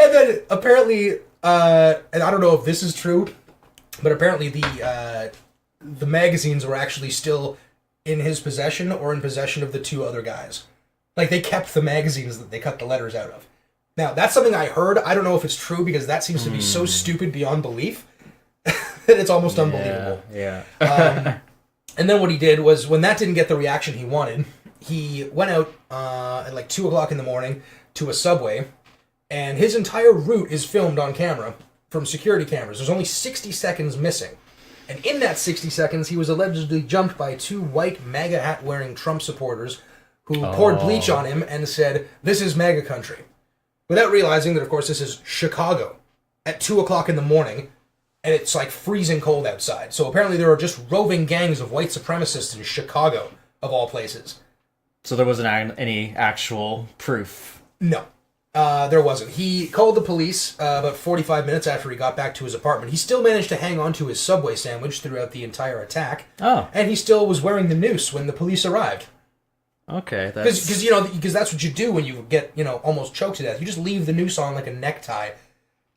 And then apparently, and I don't know if this is true, but apparently the magazines were actually still in his possession or in possession of the 2 other guys. Like, they kept the magazines that they cut the letters out of. Now, that's something I heard. I don't know if it's true, because that seems to be so stupid beyond belief that it's almost unbelievable. Yeah. And then what he did was, when that didn't get the reaction he wanted, he went out at like 2 o'clock in the morning to a Subway, and his entire route is filmed on camera from security cameras. There's only 60 seconds missing. And in that 60 seconds, he was allegedly jumped by 2 white MAGA hat-wearing Trump supporters who poured bleach on him and said, "This is MAGA country." Without realizing that, of course, this is Chicago at 2 o'clock in the morning, and it's like freezing cold outside. So apparently there are just roving gangs of white supremacists in Chicago, of all places. So there wasn't any actual proof? No. There wasn't. He called the police about 45 minutes after he got back to his apartment. He still managed to hang on to his Subway sandwich throughout the entire attack. Oh. And he still was wearing the noose when the police arrived. Okay, that's... Because that's what you do when you get, almost choked to death. You just leave the noose on like a necktie.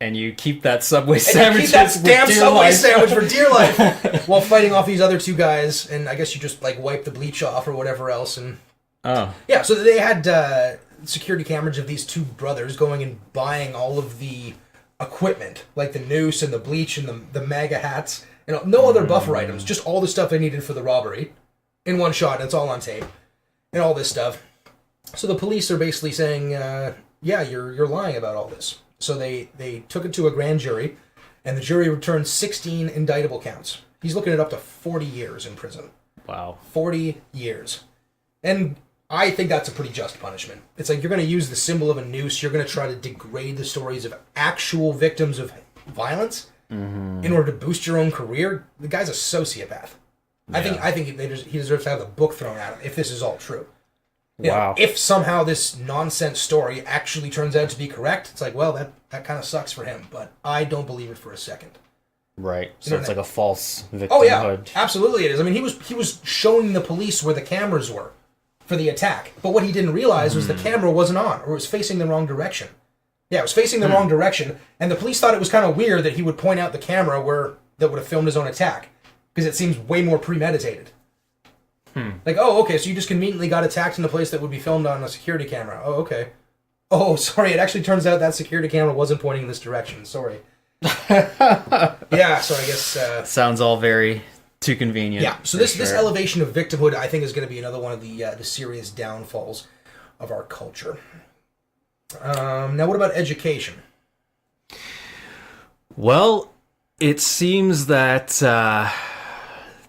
And you keep that Subway sandwich sandwich for dear life while fighting off these other 2 guys. And I guess you just like wipe the bleach off or whatever else. And yeah, so they had security cameras of these 2 brothers going and buying all of the equipment, like the noose and the bleach and the MAGA hats. No other buffer items, just all the stuff they needed for the robbery in one shot. And it's all on tape and all this stuff. So the police are basically saying, yeah, you're lying about all this. So they took it to a grand jury, and the jury returned 16 indictable counts. He's looking at up to 40 years in prison. Wow. 40 years. And I think that's a pretty just punishment. It's like, you're going to use the symbol of a noose, you're going to try to degrade the stories of actual victims of violence in order to boost your own career. The guy's a sociopath. Yeah. I think he deserves to have the book thrown at him if this is all true. Wow. If somehow this nonsense story actually turns out to be correct, it's like, well, that kind of sucks for him, but I don't believe it for a second. Right. So it's like a false victimhood. Oh yeah, absolutely it is. I mean, he was showing the police where the cameras were for the attack, but what he didn't realize was the camera wasn't on, or it was facing the wrong direction. Yeah, it was facing the wrong direction, and the police thought it was kind of weird that he would point out the camera that would have filmed his own attack, because it seems way more premeditated. Like, oh, okay, so you just conveniently got attacked in a place that would be filmed on a security camera. Oh, okay. Oh, sorry, it actually turns out that security camera wasn't pointing in this direction. Sorry. Yeah, so I guess... sounds all very too convenient. Yeah, so this elevation of victimhood, I think, is going to be another one of the serious downfalls of our culture. Now, what about education? Well, it seems that...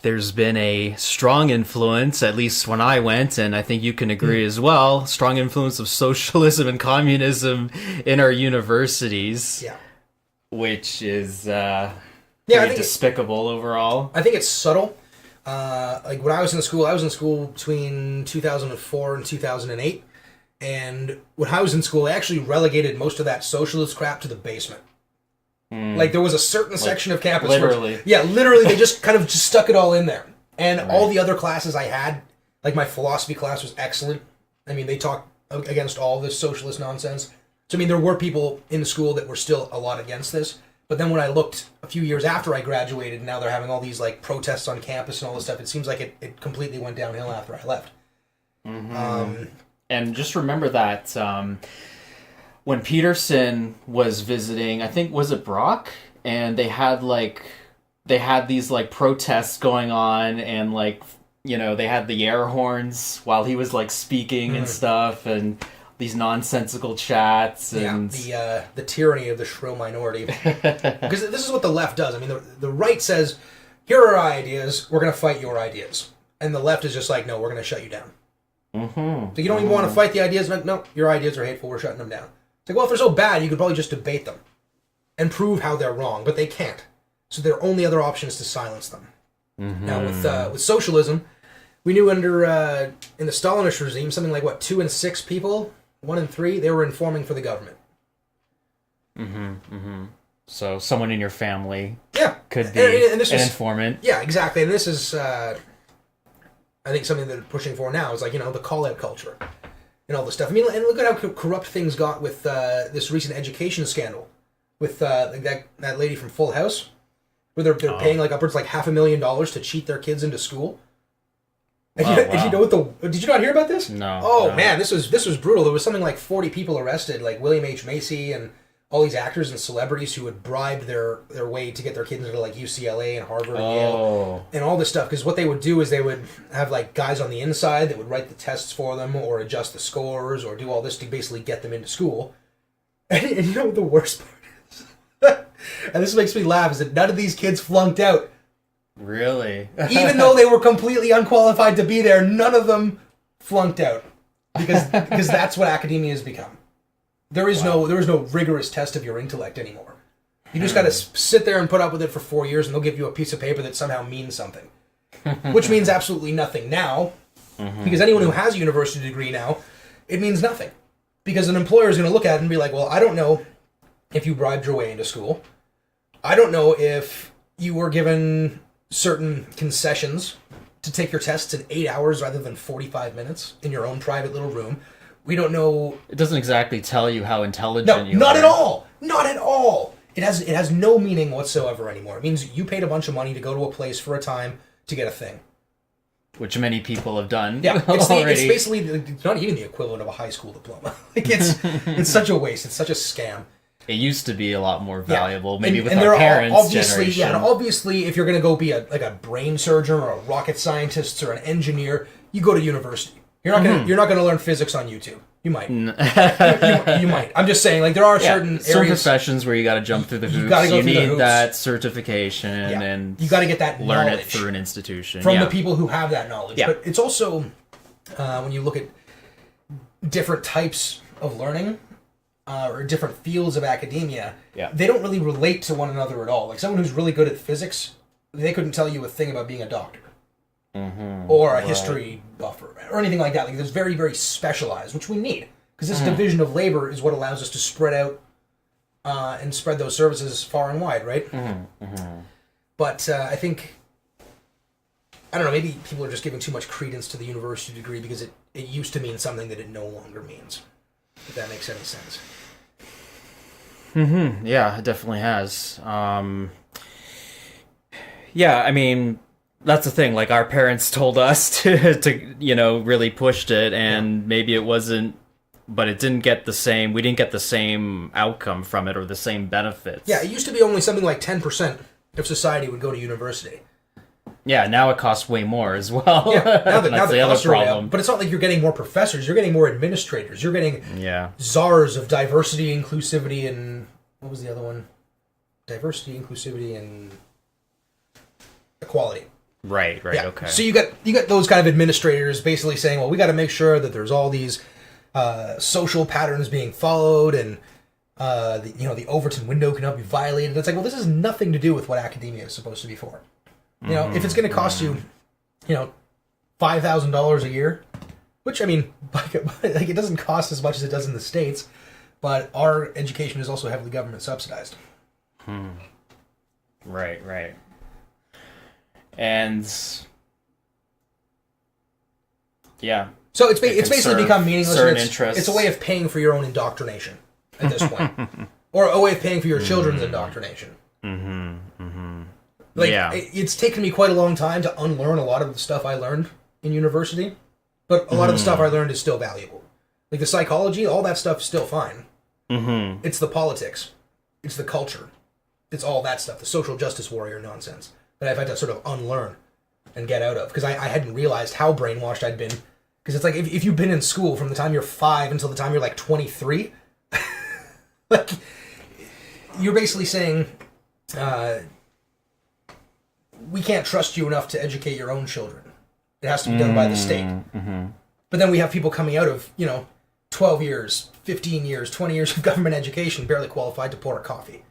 there's been a strong influence, at least when I went, and I think you can agree as well, strong influence of socialism and communism in our universities. Yeah. Which is pretty despicable overall. I think it's subtle. Like when I was in school between 2004 and 2008. And when I was in school, they actually relegated most of that socialist crap to the basement. Like, there was a certain section of campus literally. Literally, they just kind of just stuck it all in there. And all the other classes I had, like my philosophy class was excellent. I mean, they talked against all this socialist nonsense. So I mean, there were people in the school that were still a lot against this. But then when I looked a few years after I graduated, and now they're having all these like protests on campus and all this stuff, it seems like it completely went downhill after I left. And just remember that when Peterson was visiting, I think, was it Brock? And they had these like protests going on, and like, you know, they had the air horns while he was like speaking and stuff, and these nonsensical chats, and the tyranny of the shrill minority. Because this is what the left does. I mean, the right says, here are our ideas, we're going to fight your ideas. And the left is just like, no, we're going to shut you down. So you don't even want to fight the ideas. No, your ideas are hateful, we're shutting them down. It's like, well, if they're so bad, you could probably just debate them and prove how they're wrong, but they can't. So their only other option is to silence them. Now, with socialism, we knew under in the Stalinist regime, something like, 2 in 6 people, 1 in 3, they were informing for the government. So someone in your family could be and this an was, informant. Yeah, exactly. And this is, I think, something that they're pushing for now is like, the call-out culture and all this stuff. I mean, and look at how corrupt things got with this recent education scandal with that lady from Full House, where they're paying like upwards like $500,000 to cheat their kids into school. And you know what did you not hear about this? No. Oh man, this was brutal. There was something like 40 people arrested, like William H. Macy and all these actors and celebrities who had bribed their way to get their kids into like UCLA and Harvard and Yale and all this stuff. Because what they would do is they would have like guys on the inside that would write the tests for them or adjust the scores or do all this to basically get them into school. And you know what the worst part is? And this makes me laugh, is that none of these kids flunked out. Really? Even though they were completely unqualified to be there, none of them flunked out. Because that's what academia has become. There is no rigorous test of your intellect anymore. You just got to sit there and put up with it for 4 years, and they'll give you a piece of paper that somehow means something. Which means absolutely nothing now. Because anyone who has a university degree now, it means nothing. Because an employer is going to look at it and be like, well, I don't know if you bribed your way into school. I don't know if you were given certain concessions to take your tests in 8 hours rather than 45 minutes in your own private little room. We don't know. It doesn't exactly tell you how intelligent you are. Not at all. Not at all. It has no meaning whatsoever anymore. It means you paid a bunch of money to go to a place for a time to get a thing. Which many people have done. Yeah, it's already. basically it's not even the equivalent of a high school diploma. Like it's such a waste. It's such a scam. It used to be a lot more valuable, maybe and with our parents' obviously, generation. Yeah, and obviously, if you're going to go be a brain surgeon or a rocket scientist or an engineer, you go to university. You're not going to learn physics on YouTube. You might. you might. I'm just saying, like, there are certain professions where you got to jump through the hoops. You need that certification, and you got to get that learn knowledge it through an institution from the people who have that knowledge. Yeah. But it's also when you look at different types of learning or different fields of academia, they don't really relate to one another at all. Like someone who's really good at physics, they couldn't tell you a thing about being a doctor. Or a history buffer, or anything like that. Like, it's very, very specialized, which we need. Because this division of labor is what allows us to spread out and spread those services far and wide, right? But I think, I don't know, maybe people are just giving too much credence to the university degree because it used to mean something that it no longer means. If that makes any sense. Yeah, it definitely has. Yeah, I mean, that's the thing. Like, our parents told us to really pushed it, and maybe it wasn't, but it didn't get the same. We didn't get the same outcome from it or the same benefits. Yeah, it used to be only something like 10% of society would go to university. Yeah, now it costs way more as well. Yeah, now that's the other problem. But it's not like you're getting more professors. You're getting more administrators. You're getting czars of diversity, inclusivity, and what was the other one? Diversity, inclusivity, and equality. Right, okay. So you got those kind of administrators basically saying, well, we got to make sure that there's all these social patterns being followed, and the Overton window cannot be violated. It's like, well, this has nothing to do with what academia is supposed to be for. If it's going to cost you, $5,000 a year, which, I mean, like it doesn't cost as much as it does in the States, but our education is also heavily government subsidized. Right. And yeah. So it's basically become meaningless. Certain interests. It's a way of paying for your own indoctrination. at this point. Or a way of paying for your children's indoctrination. Like, it's taken me quite a long time to unlearn a lot of the stuff I learned in university, but a lot of the stuff I learned is still valuable. Like the psychology, all that stuff is still fine. It's the politics. It's the culture. It's all that stuff, the social justice warrior nonsense that I've had to sort of unlearn and get out of, because I hadn't realized how brainwashed I'd been. Because it's like, if you've been in school from the time you're 5 until the time you're like 23, like, you're basically saying, we can't trust you enough to educate your own children. It has to be done by the state. But then we have people coming out of, 12 years, 15 years, 20 years of government education, barely qualified to pour a coffee.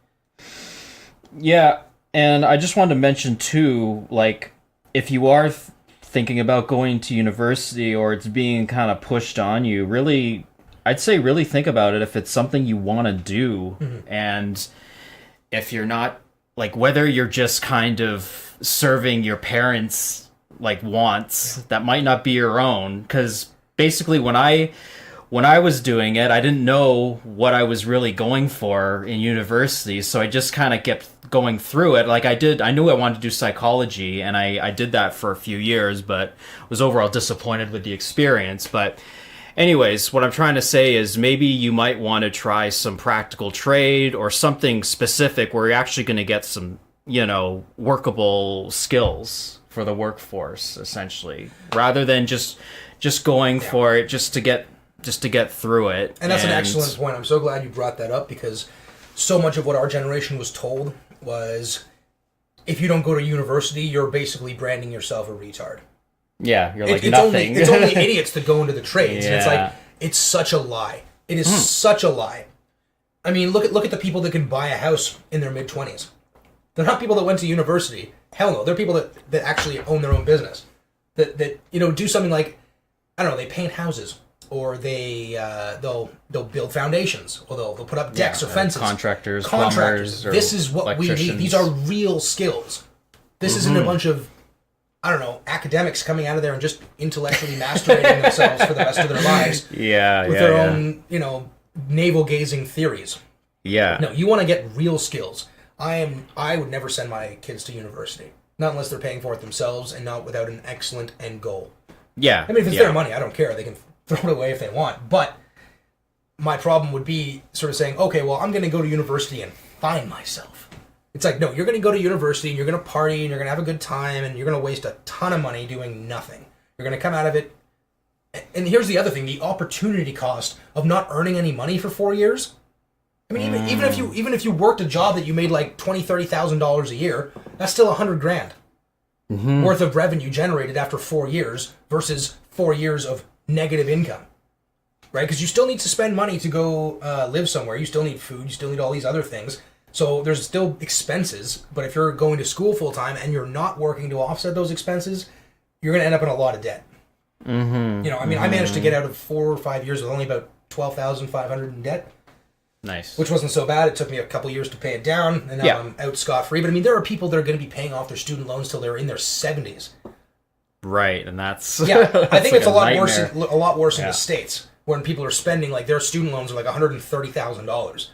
Yeah, and I just wanted to mention, too, like, if you are thinking about going to university or it's being kind of pushed on you, really, I'd say really think about it if it's something you want to do. And if you're not, like, whether you're just kind of serving your parents' like wants that might not be your own, because basically when I was doing it, I didn't know what I was really going for in university, so I just kind of kept going through it. Like I knew I wanted to do psychology, and I did that for a few years, but was overall disappointed with the experience. But anyways, what I'm trying to say is maybe you might want to try some practical trade or something specific where you're actually going to get some, workable skills for the workforce, essentially, rather than just going for it just to get through it. And that's an excellent point. I'm so glad you brought that up, because so much of what our generation was told was, if you don't go to university, you're basically branding yourself a retard. Yeah, you're like nothing. It's only idiots that go into the trades. And it's like, it's such a lie. It is such a lie. I mean, look at the people that can buy a house in their mid-20s. They're not people that went to university. Hell no. They're people that actually own their own business. That do something like, I don't know, they paint houses. Or they'll build foundations, or they'll put up decks or fences. Contractors. Plumbers, this is what we need. These are real skills. This isn't a bunch of, I don't know, academics coming out of there and just intellectually masturbating themselves for the rest of their lives. With their own, navel-gazing theories. Yeah. No, you want to get real skills. I would never send my kids to university, not unless they're paying for it themselves and not without an excellent end goal. Yeah. I mean, if it's their money, I don't care. They can throw it away if they want. But my problem would be sort of saying, okay, well, I'm going to go to university and find myself. It's like, no, you're going to go to university and you're going to party and you're going to have a good time and you're going to waste a ton of money doing nothing. You're going to come out of it. And here's the other thing, the opportunity cost of not earning any money for 4 years. I mean, even if you worked a job that you made like $20,000-$30,000 a year, that's still $100,000 worth of revenue generated after 4 years versus 4 years of negative income, right? Because you still need to spend money to go live somewhere. You still need food. You still need all these other things. So there's still expenses. But if you're going to school full time and you're not working to offset those expenses, you're going to end up in a lot of debt. I managed to get out of 4 or 5 years with only about $12,500 in debt. Nice. Which wasn't so bad. It took me a couple years to pay it down, and now I'm out scot-free. But I mean, there are people that are going to be paying off their student loans till they're in their 70s. Right, and that's I think like it's a lot nightmare. worse in the States, when people are spending, like, their student loans are like $130,000.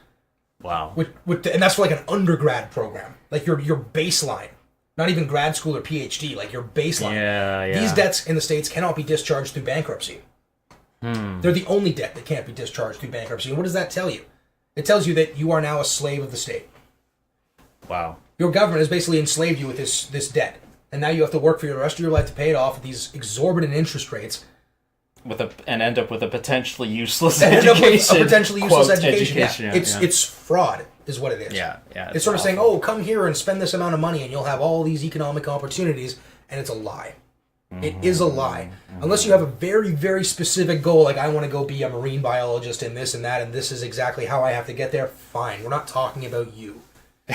Wow. And that's for like an undergrad program, like your baseline, not even grad school or PhD, like your baseline. Yeah. These debts in the States cannot be discharged through bankruptcy. They're the only debt that can't be discharged through bankruptcy. And what does that tell you? It tells you that you are now a slave of the state. Wow. Your government has basically enslaved you with this debt. And now you have to work for the rest of your life to pay it off at these exorbitant interest rates. And end up with a potentially useless education. A potentially useless education. Yeah. It's fraud, is what it is. Yeah. It's sort of saying, oh, come here and spend this amount of money and you'll have all these economic opportunities. And it's a lie. It is a lie. Unless you have a very, very specific goal, like I want to go be a marine biologist and this and that, and this is exactly how I have to get there, fine. We're not talking about you.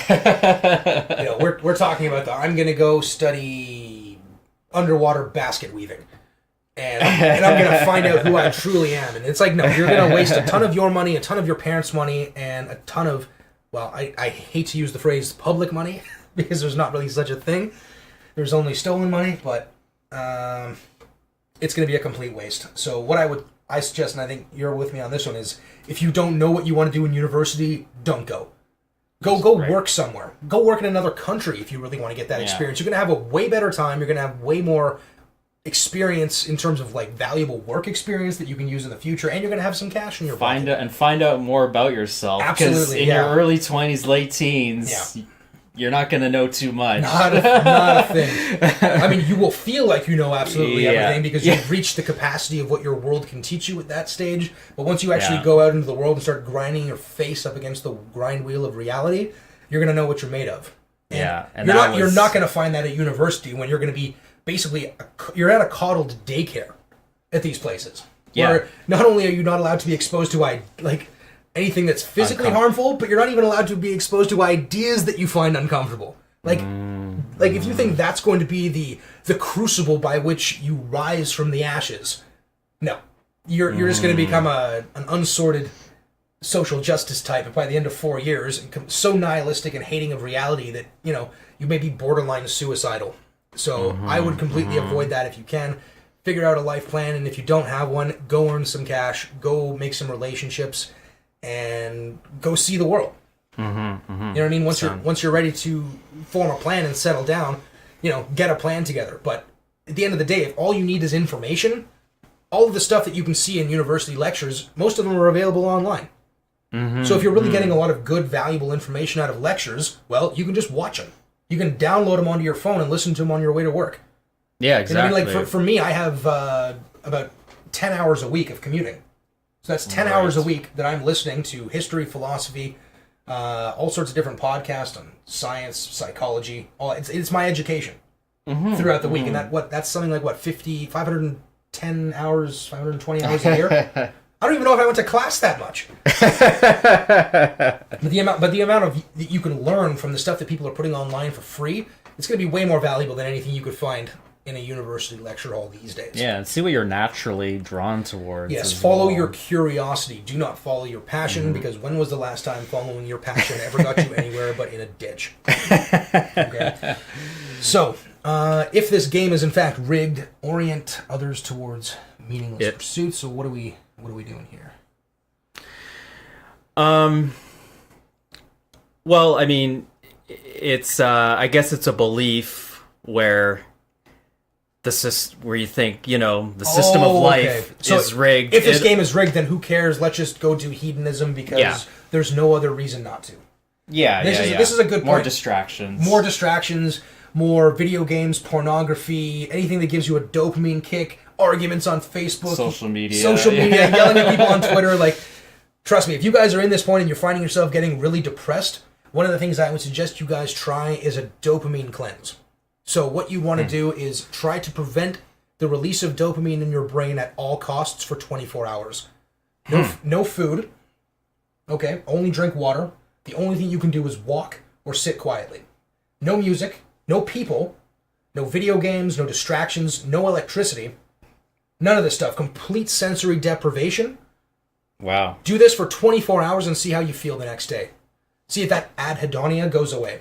We're talking about I'm going to go study underwater basket weaving. And I'm going to find out who I truly am. And it's like, no, you're going to waste a ton of your money, a ton of your parents' money, and a ton of, well, I hate to use the phrase public money, because there's not really such a thing. There's only stolen money, but it's going to be a complete waste. So what I would I suggest, and I think you're with me on this one, is if you don't know what you want to do in university, don't go. Go Right. work somewhere. Go work in another country if you really want to get that experience. You're going to have a way better time. You're going to have way more experience in terms of like valuable work experience that you can use in the future, and you're going to have some cash in your pocket. Find out more about yourself. Absolutely, Because in your early 20s, late teens, you're not going to know too much. Not a thing. I mean, you will feel like you know absolutely everything because you've reached the capacity of what your world can teach you at that stage. But once you actually go out into the world and start grinding your face up against the grind wheel of reality, you're going to know what you're made of. And you're not going to find that at university when you're going to be basically you're at a coddled daycare at these places. Where not only are you not allowed to be exposed to anything that's physically harmful, but you're not even allowed to be exposed to ideas that you find uncomfortable. Like if you think that's going to be the crucible by which you rise from the ashes, no. You're just going to become an unsorted social justice type, and by the end of 4 years, so nihilistic and hating of reality that, you may be borderline suicidal. So I would completely avoid that if you can. Figure out a life plan, and if you don't have one, go earn some cash, go make some relationships, and go see the world. You know what I mean? Once you're ready to form a plan and settle down, get a plan together. But at the end of the day, if all you need is information, all of the stuff that you can see in university lectures, most of them are available online. So if you're really getting a lot of good, valuable information out of lectures, well, you can just watch them. You can download them onto your phone and listen to them on your way to work. Yeah, exactly. And I mean, for me, I have about 10 hours a week of commuting. So that's 10 hours a week that I'm listening to history, philosophy, all sorts of different podcasts on science, psychology. It's my education throughout the week. And that's something like 510 hours, 520 hours a year. I don't even know if I went to class that much. but the amount of that you can learn from the stuff that people are putting online for free, it's going to be way more valuable than anything you could find in a university lecture hall these days. Yeah, and see what you're naturally drawn towards. Yes, follow your curiosity. Do not follow your passion, because when was the last time following your passion ever got you anywhere but in a ditch? Okay. So, if this game is in fact rigged, orient others towards meaningless pursuits. So what are we doing here? Well, I mean, it's I guess it's a belief where where you think, the system of life is rigged. If this game is rigged, then who cares? Let's just go do hedonism because there's no other reason not to. This is a good point. More distractions, more video games, pornography, anything that gives you a dopamine kick, arguments on Facebook, social media, yelling at people on Twitter. Like, trust me, if you guys are in this point and you're finding yourself getting really depressed, one of the things I would suggest you guys try is a dopamine cleanse. So what you want to do is try to prevent the release of dopamine in your brain at all costs for 24 hours. No food. Okay, only drink water. The only thing you can do is walk or sit quietly. No music, no people, no video games, no distractions, no electricity. None of this stuff. Complete sensory deprivation. Wow. Do this for 24 hours and see how you feel the next day. See if that anhedonia goes away.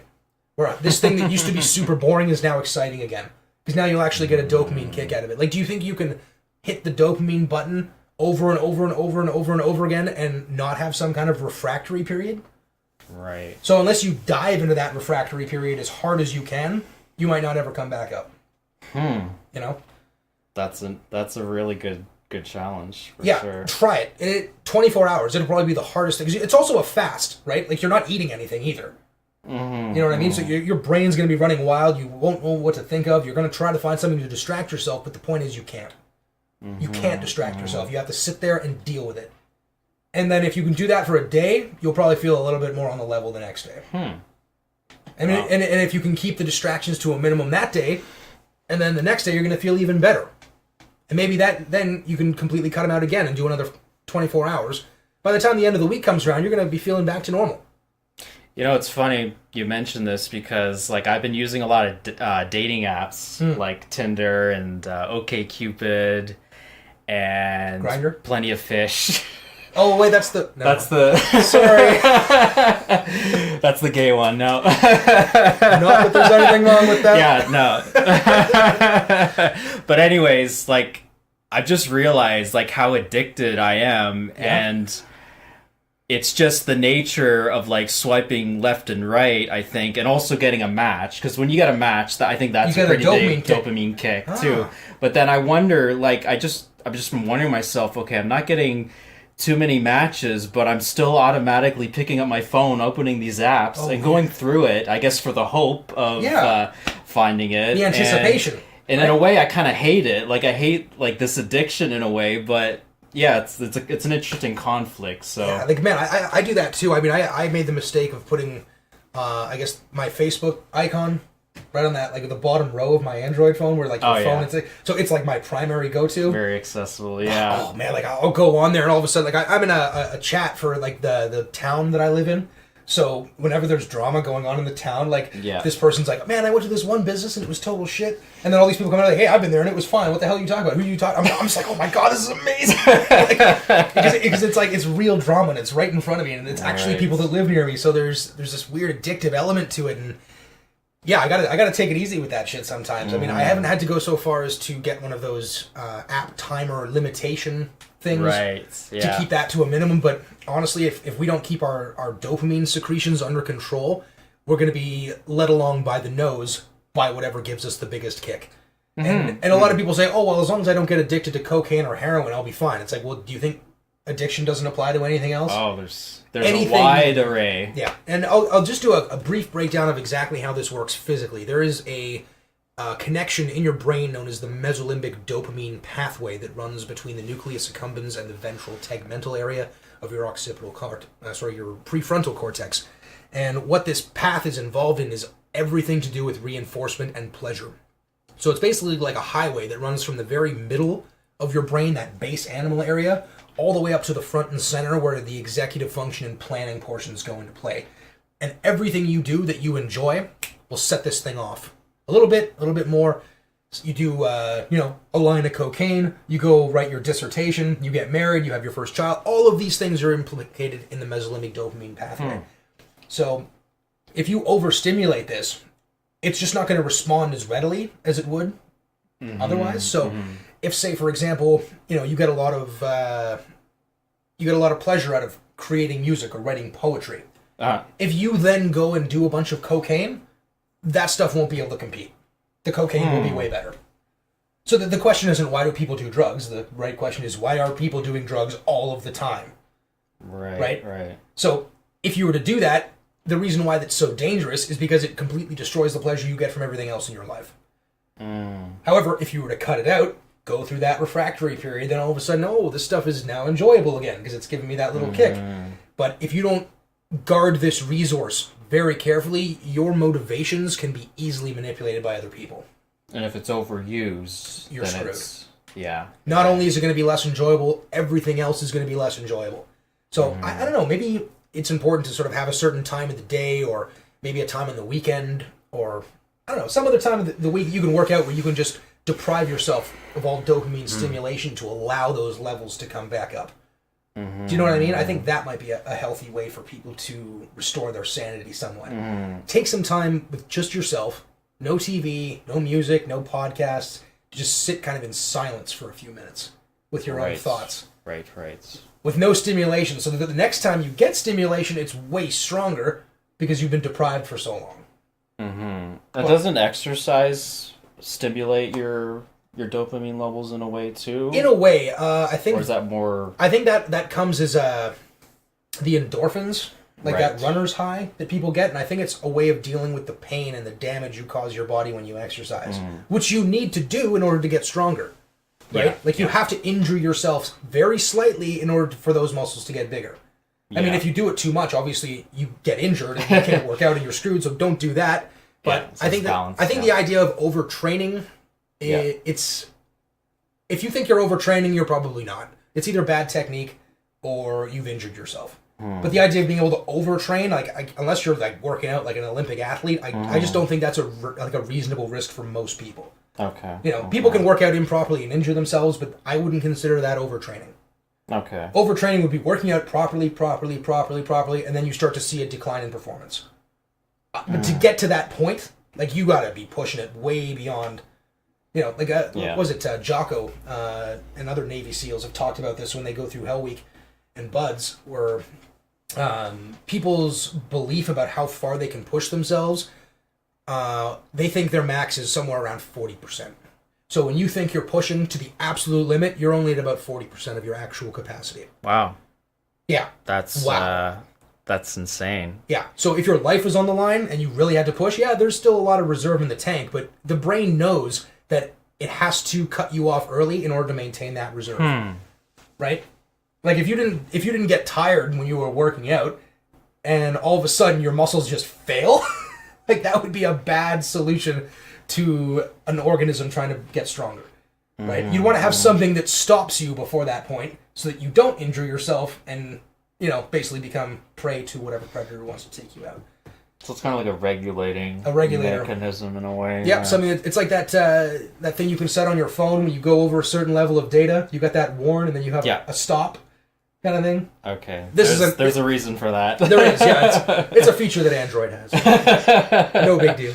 Where this thing that used to be super boring is now exciting again. Because now you'll actually get a dopamine kick out of it. Like, do you think you can hit the dopamine button over and over and over and over and over again and not have some kind of refractory period? Right. So unless you dive into that refractory period as hard as you can, you might not ever come back up. That's a really good challenge, for sure. Try it. 24 hours. It'll probably be the hardest thing. 'Cause it's also a fast, right? Like, you're not eating anything either. You know what I mean? So your brain's going to be running wild. You won't know what to think of. You're going to try to find something to distract yourself, but the point is you can't. You can't distract yourself. You have to sit there and deal with it. And then if you can do that for a day, you'll probably feel a little bit more on the level the next day. And if you can keep the distractions to a minimum that day, and then the next day you're going to feel even better. And maybe then you can completely cut them out again and do another 24 hours. By the time the end of the week comes around, you're going to be feeling back to normal. It's funny you mentioned this because, I've been using a lot of dating apps like Tinder and OkCupid and Grindr? Plenty of Fish. Oh wait, that's the sorry. That's the gay one. No. Not that there's anything wrong with that. Yeah, no. But anyways, I've just realized like how addicted I am, and it's just the nature of like swiping left and right, I think, and also getting a match. Because when you get a match, I think that's a pretty big dopamine kick too. But then I wonder, like, I've just been wondering myself, okay, I'm not getting too many matches, but I'm still automatically picking up my phone, opening these apps, and going through it, I guess for the hope of finding it. The anticipation. And in a way, I kind of hate it. Like, I hate, like, this addiction in a way, but yeah, it's an interesting conflict, so... Yeah, like, man, I do that too. I mean, I made the mistake of putting, I guess, my Facebook icon right on that, like, the bottom row of my Android phone, where, like, your phone, it's like, so it's, like, my primary go-to. Very accessible, yeah. Oh, man, like, I'll go on there, and all of a sudden, like, I'm in a chat for, like, the town that I live in, so whenever there's drama going on in the town, like, this person's like, man, I went to this one business, and it was total shit, and then all these people come out like, hey, I've been there, and it was fine, what the hell are you talking about? Who are you talking I'm just like, oh my god, this is amazing! Like, because it's like, it's real drama, and it's right in front of me, and it's actually people that live near me, so there's this weird addictive element to it, and yeah, I gotta take it easy with that shit sometimes. I mean, I haven't had to go so far as to get one of those app timer limitation things to keep that to a minimum. But honestly, if we don't keep our dopamine secretions under control, we're going to be led along by the nose by whatever gives us the biggest kick. And a lot of people say, oh, well, as long as I don't get addicted to cocaine or heroin, I'll be fine. It's like, well, do you think addiction doesn't apply to anything else? Oh, there's anything, a wide array. Yeah, and I'll just do a brief breakdown of exactly how this works physically. There is a connection in your brain known as the mesolimbic dopamine pathway that runs between the nucleus accumbens and the ventral tegmental area of your your prefrontal cortex. And what this path is involved in is everything to do with reinforcement and pleasure. So it's basically like a highway that runs from the very middle of your brain, that base animal area, all the way up to the front and center where the executive function and planning portions go into play. And everything you do that you enjoy will set this thing off. A little bit more. You do, a line of cocaine, you go write your dissertation, you get married, you have your first child. All of these things are implicated in the mesolimbic dopamine pathway. So if you overstimulate this, it's just not going to respond as readily as it would otherwise. So if, say, for example, you get a lot of pleasure out of creating music or writing poetry. If you then go and do a bunch of cocaine, that stuff won't be able to compete. The cocaine will be way better. So the question isn't why do people do drugs. The right question is why are people doing drugs all of the time? Right. So if you were to do that, the reason why that's so dangerous is because it completely destroys the pleasure you get from everything else in your life. However, if you were to cut it out, go through that refractory period, then all of a sudden, this stuff is now enjoyable again because it's giving me that little kick. But if you don't guard this resource very carefully, your motivations can be easily manipulated by other people. And if it's overused, you're screwed. Not only is it going to be less enjoyable, everything else is going to be less enjoyable. So, I don't know, maybe it's important to sort of have a certain time of the day or maybe a time on the weekend or, I don't know, some other time of the week you can work out where you can just deprive yourself of all dopamine stimulation to allow those levels to come back up. Do you know what I mean? I think that might be a healthy way for people to restore their sanity somewhat. Take some time with just yourself, no TV, no music, no podcasts, just sit kind of in silence for a few minutes with your own thoughts. Right. With no stimulation, so that the next time you get stimulation, it's way stronger because you've been deprived for so long. Doesn't exercise stimulate your dopamine levels in a way too? In a way, I think. Or is that more? I think that comes as the endorphins, like that runner's high that people get, and I think it's a way of dealing with the pain and the damage you cause your body when you exercise, which you need to do in order to get stronger. Right? You have to injure yourself very slightly in order for those muscles to get bigger. I mean, if you do it too much, obviously you get injured and you can't work out and you're screwed. So don't do that. But I think the idea of overtraining, it's if you think you're overtraining, you're probably not. It's either bad technique or you've injured yourself. But the idea of being able to overtrain, unless you're like working out like an Olympic athlete, I just don't think that's a reasonable risk for most people. Okay. People can work out improperly and injure themselves, but I wouldn't consider that overtraining. Okay. Overtraining would be working out properly, and then you start to see a decline in performance. But to get to that point, you gotta be pushing it way beyond Like what was it Jocko and other Navy SEALs have talked about this when they go through Hell Week and Buds, where people's belief about how far they can push themselves, they think their max is somewhere around 40%. So when you think you're pushing to the absolute limit, you're only at about 40% of your actual capacity. Wow. Yeah. That's insane. Yeah. So if your life was on the line and you really had to push, there's still a lot of reserve in the tank, but the brain knows that it has to cut you off early in order to maintain that reserve. Right? Like if you didn't get tired when you were working out and all of a sudden your muscles just fail, like that would be a bad solution to an organism trying to get stronger. Right? You'd want to have something that stops you before that point so that you don't injure yourself and basically become prey to whatever predator wants to take you out. So it's kind of like a regulator mechanism in a way. Yeah, something it's like that thing you can set on your phone when you go over a certain level of data. You got that warn, and then you have a stop kind of thing. Okay. There's a reason for that. There is, yeah. It's a feature that Android has. No big deal.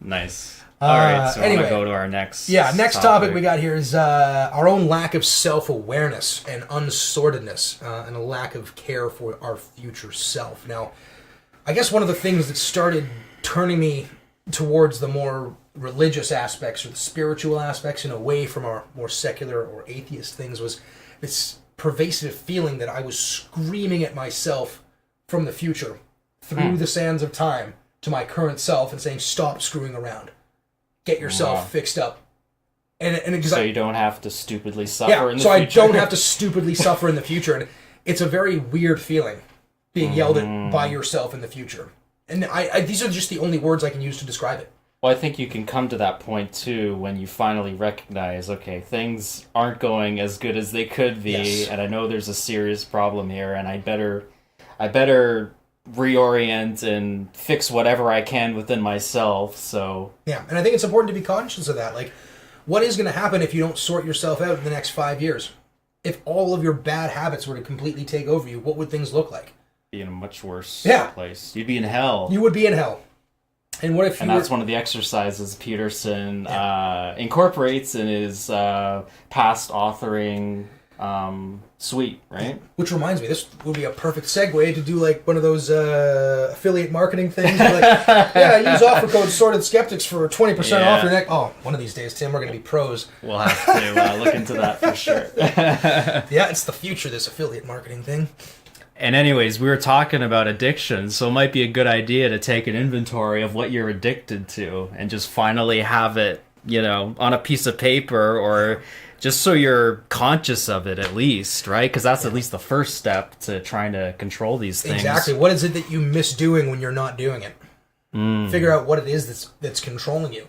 Nice. All right, so anyway, I want to go to our next next topic we got here is our own lack of self-awareness and unsortedness and a lack of care for our future self. Now, I guess one of the things that started turning me towards the more religious aspects or the spiritual aspects and away from our more secular or atheist things was this pervasive feeling that I was screaming at myself from the future through the sands of time to my current self and saying, stop screwing around. Get yourself fixed up. And so you don't have to stupidly suffer in the future. I don't have to stupidly suffer in the future. And it's a very weird feeling, being yelled at by yourself in the future. And I these are just the only words I can use to describe it. Well, I think you can come to that point, too, when you finally recognize, okay, things aren't going as good as they could be, and I know there's a serious problem here, and I better reorient and fix whatever I can within myself. So and I think it's important to be conscious of that. Like, what is going to happen if you don't sort yourself out in the next 5 years? If all of your bad habits were to completely take over you, what would things look like? Be in a much worse place. You'd be in hell. You would be in hell. And what if? That's one of the exercises Peterson incorporates in his past authoring suite, right? Which reminds me, this would be a perfect segue to do like one of those affiliate marketing things. Like, use offer code Sorted Skeptics for 20% off your next. Oh, one of these days, Tim, we're going to be pros. We'll have to look into that for sure. It's the future, this affiliate marketing thing. And anyways, we were talking about addiction, so it might be a good idea to take an inventory of what you're addicted to and just finally have it, on a piece of paper or just so you're conscious of it at least, right? Because that's at least the first step to trying to control these things. Exactly. What is it that you miss doing when you're not doing it? Figure out what it is that's controlling you.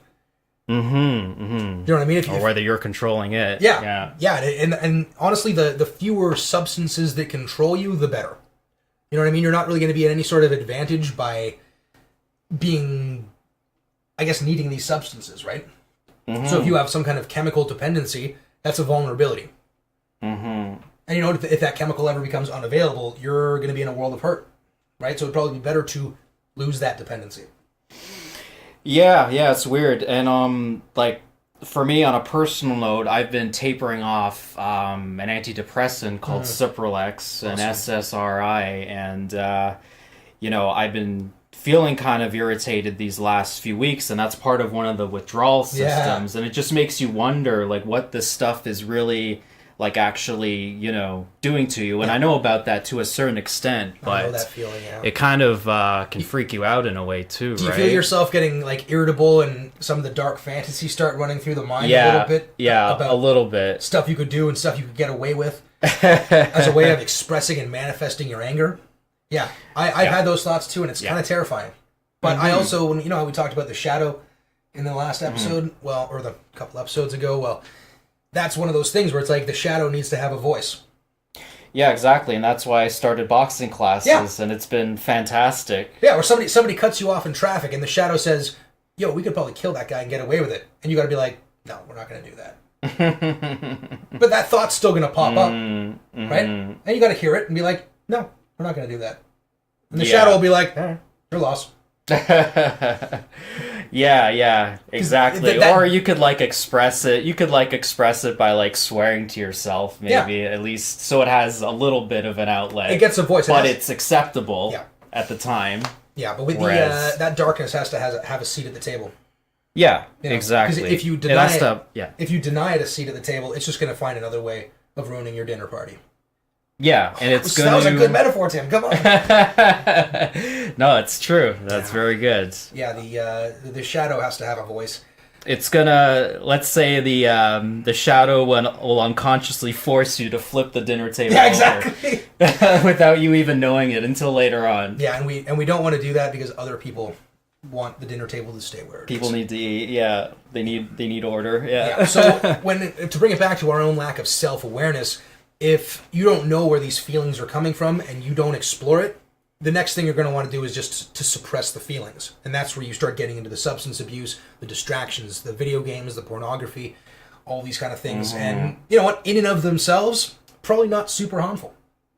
You know what I mean? Or whether you're controlling it. Yeah. And honestly, the fewer substances that control you, the better. You know what I mean? You're not really going to be at any sort of advantage by being, I guess, needing these substances, right? So if you have some kind of chemical dependency, that's a vulnerability. And if that chemical ever becomes unavailable, you're going to be in a world of hurt, right? So it'd probably be better to lose that dependency. Yeah, it's weird. And for me, on a personal note, I've been tapering off an antidepressant called Cipralex, an SSRI, and I've been feeling kind of irritated these last few weeks, and that's part of one of the withdrawal systems. And it just makes you wonder, like, what this stuff is really actually, doing to you. And I know about that to a certain extent, but I know that feeling, it kind of can freak you out in a way too, right? Do you feel yourself getting irritable and some of the dark fantasies start running through the mind a little bit? Yeah, about a little bit. Stuff you could do and stuff you could get away with as a way of expressing and manifesting your anger? Yeah, I've had those thoughts too, and it's kind of terrifying. But I also, when how we talked about the shadow in the last episode, or the couple episodes ago, that's one of those things where it's like the shadow needs to have a voice. Yeah, exactly, and that's why I started boxing classes, and it's been fantastic. Yeah, or somebody cuts you off in traffic, and the shadow says, "Yo, we could probably kill that guy and get away with it," and you got to be like, "No, we're not going to do that." But that thought's still going to pop up, right? And you got to hear it and be like, "No, we're not going to do that." And the shadow will be like, "Your loss." Yeah, exactly. Or you could like express it. You could like express it by like swearing to yourself, maybe at least, so it has a little bit of an outlet. It gets a voice, but it's acceptable Yeah. at the time. Yeah, but with Whereas- that darkness has to have a seat at the table. Yeah, You know? exactly. 'Cause if you It deny has it, to- yeah, if you deny it a seat at the table, it's just going to find another way of ruining your dinner party. yeah, and it's That going was to. a good metaphor, Tim. Come on. No, it's true. That's very good. Yeah, the shadow has to have a voice. It's gonna, let's say the shadow will unconsciously force you to flip the dinner table Yeah, exactly. over without you even knowing it until later on. Yeah, and we don't want to do that because other people want the dinner table to stay where it is. People need to eat. Yeah, they need order. Yeah. So to bring it back to our own lack of self-awareness, if you don't know where these feelings are coming from and you don't explore it, the next thing you're going to want to do is just to suppress the feelings. And that's where you start getting into the substance abuse, the distractions, the video games, the pornography, all these kind of things. Mm-hmm. And you know what? In and of themselves, probably not super harmful.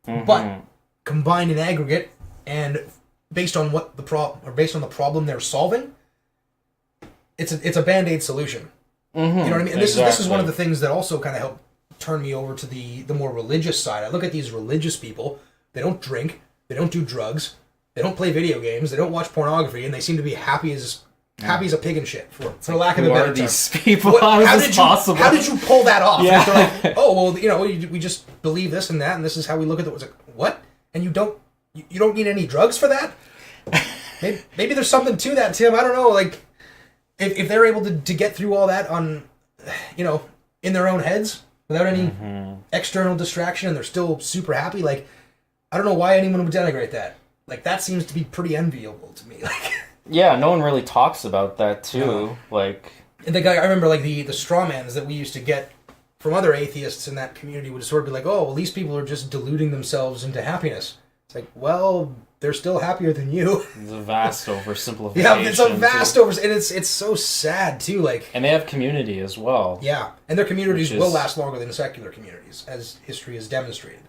Mm-hmm. But combined in aggregate and based on what the problem they're solving, it's a band-aid solution. Mm-hmm. You know what I mean? And this is one of the things that also kind of helped turn me over to the more religious side. I look at these religious people, they don't drink, they don't do drugs, they don't play video games, they don't watch pornography, and they seem to be happy as a pig in shit, for lack of a better term. Who are these people? How is this possible? How did you pull that off? Yeah. They're like, oh, well, you know, we just believe this and that, and this is how we look at it. It's like, what? And you don't need any drugs for that? Maybe there's something to that, Tim. I don't know. Like, if they're able to get through all that on, you know, in their own heads without any external distraction, and they're still super happy, like, I don't know why anyone would denigrate that. Like, that seems to be pretty enviable to me. Like, yeah, no one really talks about that too. No. Like, and I remember like the straw mans that we used to get from other atheists in that community would sort of be like, oh, well, these people are just deluding themselves into happiness. It's like, well, they're still happier than you. it's a vast oversimplification. Yeah, it's a vast and it's so sad too. Like, and they have community as well. Yeah, and their communities will last longer than secular communities, as history has demonstrated.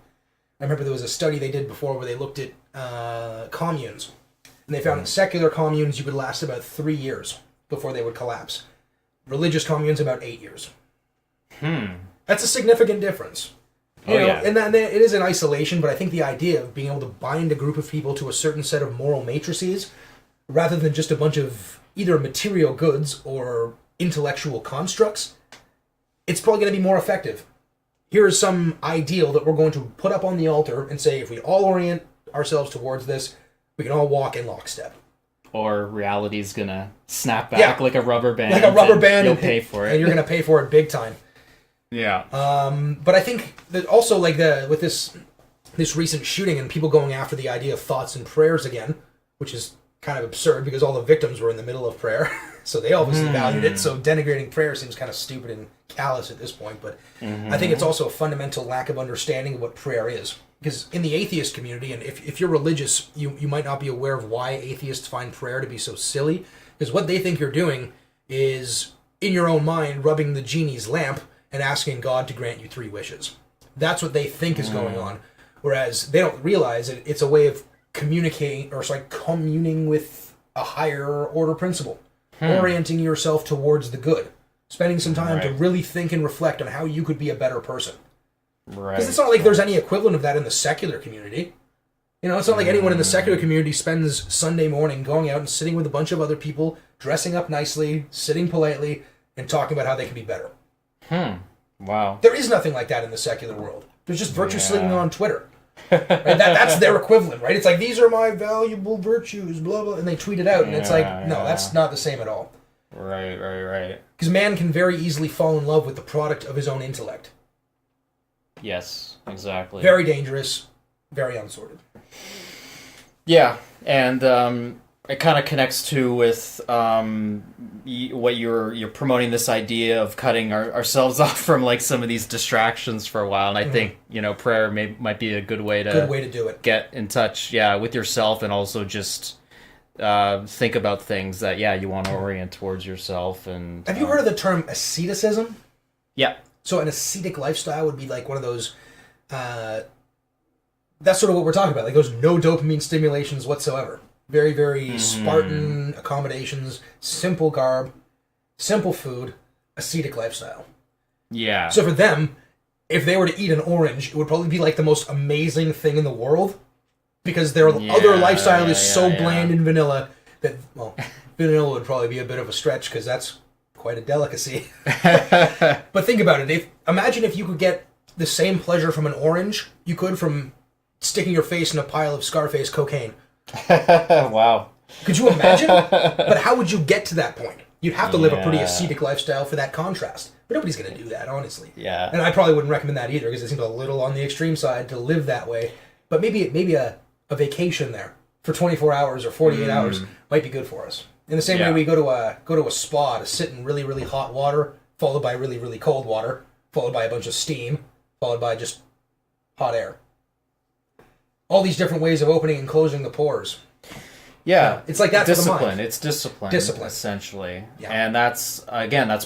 I remember there was a study they did before where they looked at communes, and they found in secular communes you could last about 3 years before they would collapse. Religious communes about 8 years. That's a significant difference. You know, yeah. And that it is in isolation, but I think the idea of being able to bind a group of people to a certain set of moral matrices, rather than just a bunch of either material goods or intellectual constructs, it's probably going to be more effective. Here is some ideal that we're going to put up on the altar and say, if we all orient ourselves towards this, we can all walk in lockstep. Or reality's gonna snap back like a rubber band. Like a rubber band. You'll pay for it. And you're going to pay for it big time. Yeah. But I think that also, like, with this recent shooting and people going after the idea of thoughts and prayers again, which is kind of absurd because all the victims were in the middle of prayer, so they obviously valued it. So denigrating prayer seems kind of stupid and callous at this point. But I think it's also a fundamental lack of understanding of what prayer is. Because in the atheist community, and if you're religious, you might not be aware of why atheists find prayer to be so silly. Because what they think you're doing is, in your own mind, rubbing the genie's lamp and asking God to grant you 3 wishes. That's what they think is going on. Whereas they don't realize it's a way of communicating, or it's like communing with a higher order principle. Orienting yourself towards the good. Spending some time to really think and reflect on how you could be a better person. Right. Because it's not like there's any equivalent of that in the secular community. You know, it's not like anyone in the secular community spends Sunday morning going out and sitting with a bunch of other people, dressing up nicely, sitting politely, and talking about how they can be better. Wow. There is nothing like that in the secular world. There's just virtue signaling on Twitter. Right? That's their equivalent, right? It's like, these are my valuable virtues, blah, blah, and they tweet it out, and it's like, no, that's not the same at all. Right. Because man can very easily fall in love with the product of his own intellect. Yes, exactly. Very dangerous, very unsorted. Yeah, and it kind of connects to with what you're promoting, this idea of cutting ourselves off from like some of these distractions for a while, and I think prayer might be a good way to do it. Get in touch, with yourself, and also just think about things that you want to orient towards yourself. And have you heard of the term asceticism? Yeah. So an ascetic lifestyle would be like one of those. That's sort of what we're talking about. Like those no dopamine stimulations whatsoever. Very, very Spartan accommodations, simple garb, simple food, ascetic lifestyle. Yeah. So for them, if they were to eat an orange, it would probably be like the most amazing thing in the world, because their other lifestyle is so bland and vanilla that, well, vanilla would probably be a bit of a stretch because that's quite a delicacy. But think about it. Imagine if you could get the same pleasure from an orange you could from sticking your face in a pile of Scarface cocaine. Wow. Could you imagine? But how would you get to that point? You'd have to live a pretty ascetic lifestyle for that contrast. But nobody's going to do that, honestly. Yeah. And I probably wouldn't recommend that either, because it seems a little on the extreme side to live that way. But maybe a vacation there for 24 hours or 48 hours might be good for us. In the same way we go to a spa to sit in really, really hot water, followed by really, really cold water, followed by a bunch of steam, followed by just hot air. All these different ways of opening and closing the pores. Yeah, it's like that discipline. For the mind. It's discipline, essentially. Yeah. And that's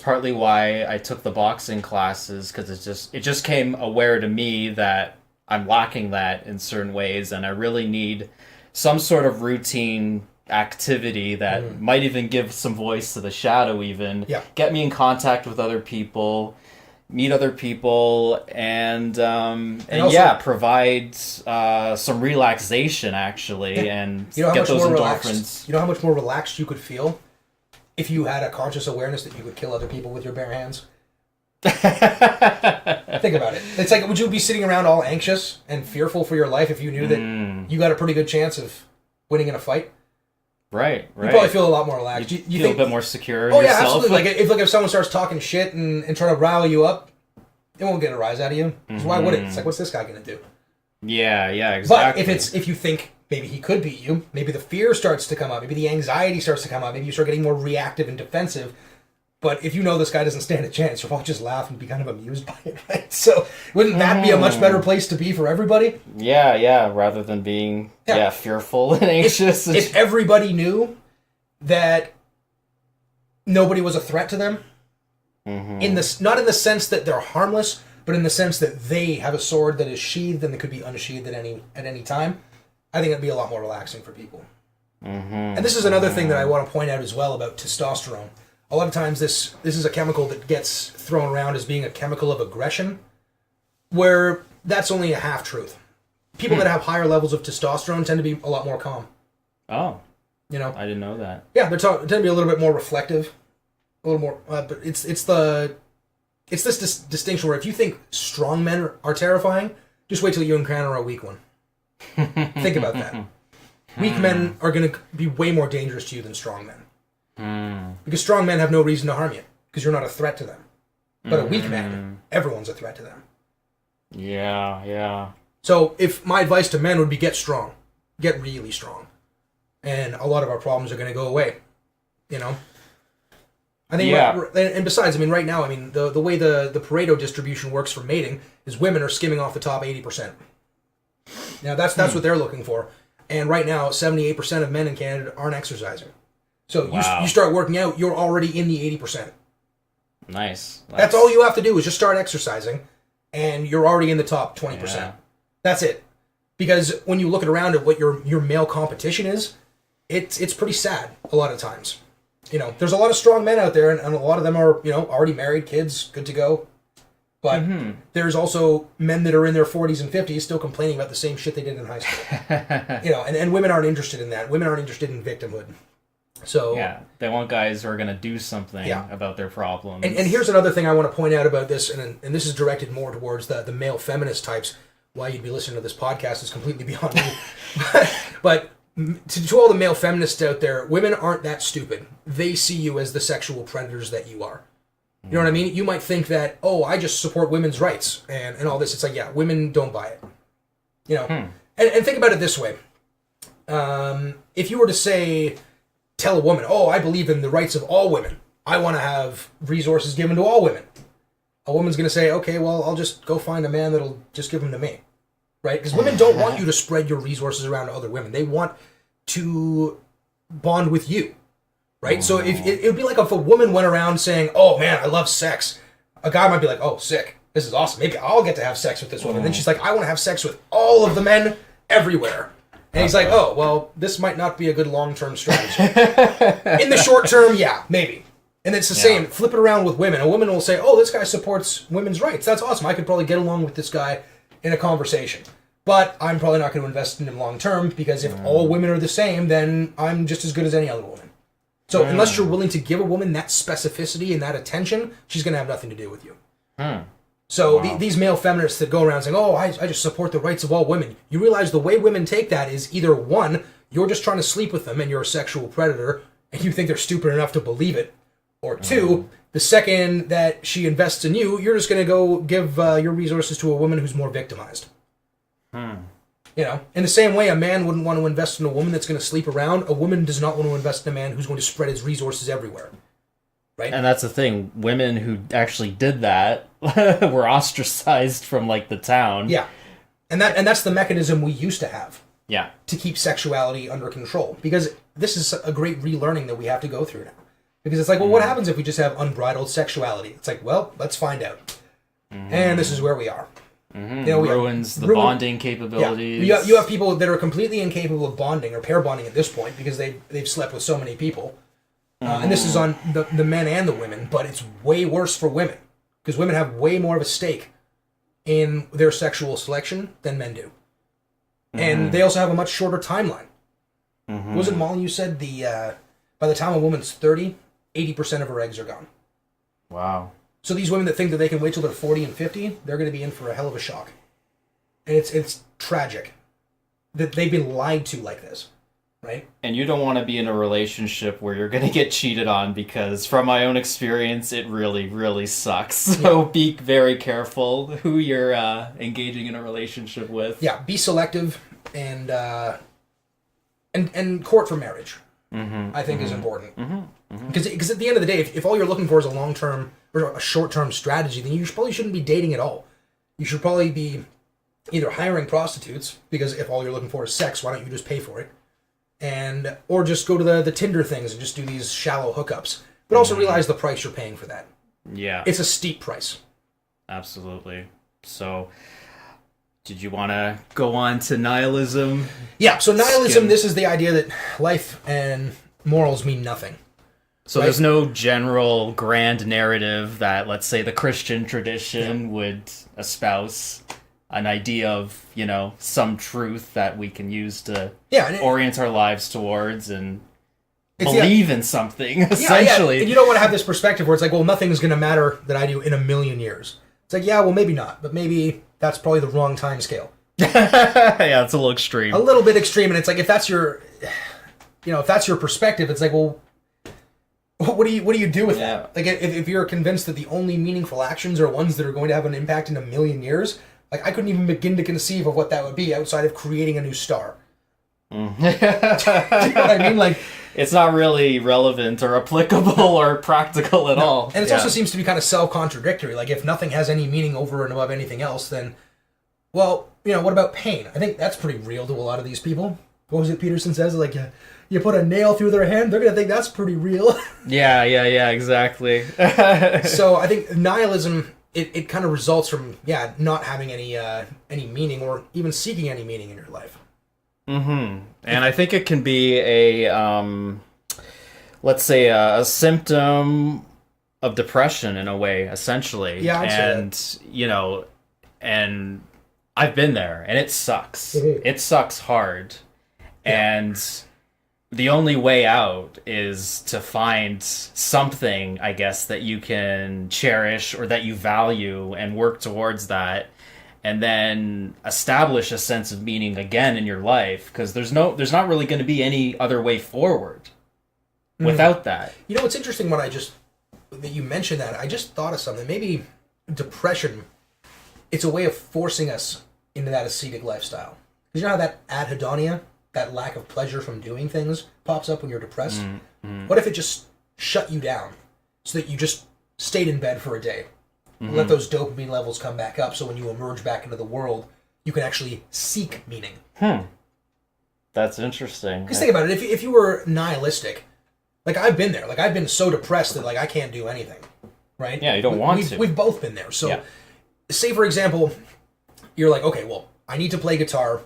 partly why I took the boxing classes, because it just came aware to me that I'm lacking that in certain ways, and I really need some sort of routine activity that might even give some voice to the shadow, even get me in contact with other people, meet other people, and also, provide some relaxation, actually, and get those endorphins. You know how much more relaxed you could feel if you had a conscious awareness that you could kill other people with your bare hands? Think about it. It's like, would you be sitting around all anxious and fearful for your life if you knew that you got a pretty good chance of winning in a fight? Right. You probably feel a lot more relaxed. You feel a bit more secure in yourself. Yeah, absolutely. If someone starts talking shit and trying to rile you up, it won't get a rise out of you. So why would it? It's like, what's this guy going to do? Yeah, exactly. But if you think maybe he could beat you, maybe the fear starts to come up, maybe the anxiety starts to come up, maybe you start getting more reactive and defensive. But if you know this guy doesn't stand a chance, you'll probably just laugh and be kind of amused by it, right? So wouldn't that be a much better place to be for everybody? Yeah, rather than being fearful and anxious. If everybody knew that nobody was a threat to them, not in the sense that they're harmless, but in the sense that they have a sword that is sheathed and that could be unsheathed at any time, I think it'd be a lot more relaxing for people. And this is another thing that I want to point out as well about testosterone. A lot of times this is a chemical that gets thrown around as being a chemical of aggression, where that's only a half-truth. People that have higher levels of testosterone tend to be a lot more calm. Oh. You know? I didn't know that. Yeah, they tend to be a little bit more reflective. A little more... but it's this distinction where if you think strong men are terrifying, just wait till you encounter a weak one. Think about that. Weak men are going to be way more dangerous to you than strong men. Because strong men have no reason to harm you, because you're not a threat to them. But a weak man, everyone's a threat to them. Yeah. So if my advice to men would be get strong. Get really strong. And a lot of our problems are going to go away. You know? I think, and besides, I mean, right now, I mean, the way the Pareto distribution works for mating is women are skimming off the top 80%. Now, that's what they're looking for. And right now, 78% of men in Canada aren't exercising. So you start working out, you're already in the 80%. Nice. That's all you have to do is just start exercising, and you're already in the top 20%. Yeah. That's it. Because when you look around at what your male competition is, it's pretty sad a lot of times. You know, there's a lot of strong men out there, and a lot of them are, already married, kids, good to go. But there's also men that are in their 40s and 50s still complaining about the same shit they did in high school. And women aren't interested in that. Women aren't interested in victimhood. So they want guys who are going to do something about their problems. And here's another thing I want to point out about this, and this is directed more towards the male feminist types. Why you'd be listening to this podcast is completely beyond me. But to all the male feminists out there, women aren't that stupid. They see you as the sexual predators that you are. You know what I mean? You might think that, I just support women's rights and all this. It's like, women don't buy it. And think about it this way. If you were to say... tell a woman, I believe in the rights of all women. I want to have resources given to all women. A woman's going to say, okay, well, I'll just go find a man that'll just give them to me. Right? Because women don't want you to spread your resources around to other women. They want to bond with you. Right? So it would be like if a woman went around saying, oh, man, I love sex. A guy might be like, oh, sick. This is awesome. Maybe I'll get to have sex with this woman. And then she's like, I want to have sex with all of the men everywhere. And he's like, oh, well, this might not be a good long-term strategy. In the short term, yeah, maybe. And it's the same. Flip it around with women. A woman will say, oh, this guy supports women's rights. That's awesome. I could probably get along with this guy in a conversation. But I'm probably not going to invest in him long-term, because if all women are the same, then I'm just as good as any other woman. So unless you're willing to give a woman that specificity and that attention, she's going to have nothing to do with you. So these male feminists that go around saying, oh, I just support the rights of all women. You realize the way women take that is either, one, you're just trying to sleep with them and you're a sexual predator and you think they're stupid enough to believe it. Or two, the second that she invests in you, you're just going to go give your resources to a woman who's more victimized. You know, in the same way, a man wouldn't want to invest in a woman that's going to sleep around. A woman does not want to invest in a man who's going to spread his resources everywhere. Right? And that's the thing. Women who actually did that were ostracized from, like, the town. Yeah. And that's the mechanism we used to have. Yeah. To keep sexuality under control. Because this is a great relearning that we have to go through now. Because it's like, well, what happens if we just have unbridled sexuality? It's like, well, let's find out. And this is where we are. You know, ruins the bonding capabilities. Yeah. You have people that are completely incapable of bonding or pair bonding at this point because they've slept with so many people. And this is on the men and the women, but it's way worse for women. Because women have way more of a stake in their sexual selection than men do. And they also have a much shorter timeline. Was it Molly you said by the time a woman's 30, 80% of her eggs are gone? Wow. So these women that think that they can wait till they're 40 and 50, they're going to be in for a hell of a shock. And it's tragic that they've been lied to like this, right? And you don't want to be in a relationship where you're going to get cheated on, because from my own experience, it really, really sucks. So be very careful who you're engaging in a relationship with. Yeah, be selective and court for marriage, I think is important. Because at the end of the day, if all you're looking for is a long-term or a short-term strategy, then you probably shouldn't be dating at all. You should probably be either hiring prostitutes, because if all you're looking for is sex, why don't you just pay for it? Or just go to the Tinder things and just do these shallow hookups. But also realize the price you're paying for that. Yeah. It's a steep price. Absolutely. So, did you want to go on to nihilism? Yeah, so nihilism, this is the idea that life and morals mean nothing. So there's no general grand narrative that, let's say, the Christian tradition would espouse an idea of, you know, some truth that we can use to orient our lives towards and believe in something, essentially. Yeah. And you don't want to have this perspective where it's like, well, nothing's going to matter that I do in a million years. It's like, yeah, well, maybe not, but maybe that's probably the wrong time scale. Yeah, it's a little extreme. A little bit extreme, and it's like, if that's your perspective, it's like, well, what do you do with that? Like, if you're convinced that the only meaningful actions are ones that are going to have an impact in a million years, like, I couldn't even begin to conceive of what that would be outside of creating a new star. Do you know what I mean? Like, it's not really relevant or applicable or practical at all. And it also seems to be kind of self-contradictory. Like, if nothing has any meaning over and above anything else, then, well, you know, what about pain? I think that's pretty real to a lot of these people. What was it Peterson says? Like, you put a nail through their hand, they're going to think that's pretty real. Yeah, exactly. So I think nihilism, it kind of results from, not having any meaning or even seeking any meaning in your life. And I think it can be let's say a symptom of depression in a way, essentially. Yeah, I'd say that. You know, and I've been there, and it sucks. It sucks hard. And the only way out is to find something, I guess, that you can cherish or that you value and work towards that, and then establish a sense of meaning again in your life, because there's not really going to be any other way forward without that. You know, it's interesting that you mentioned that. I just thought of something. Maybe depression, it's a way of forcing us into that ascetic lifestyle. Because you know how that anhedonia, that lack of pleasure from doing things, pops up when you're depressed? What if it just shut you down so that you just stayed in bed for a day? Let those dopamine levels come back up, so when you emerge back into the world, you can actually seek meaning. That's interesting. Because think about it, if you were nihilistic, like, I've been there. Like, I've been so depressed that, like, I can't do anything, right? Yeah, you don't want to. We've both been there. So, say, for example, you're like, okay, well, I need to play guitar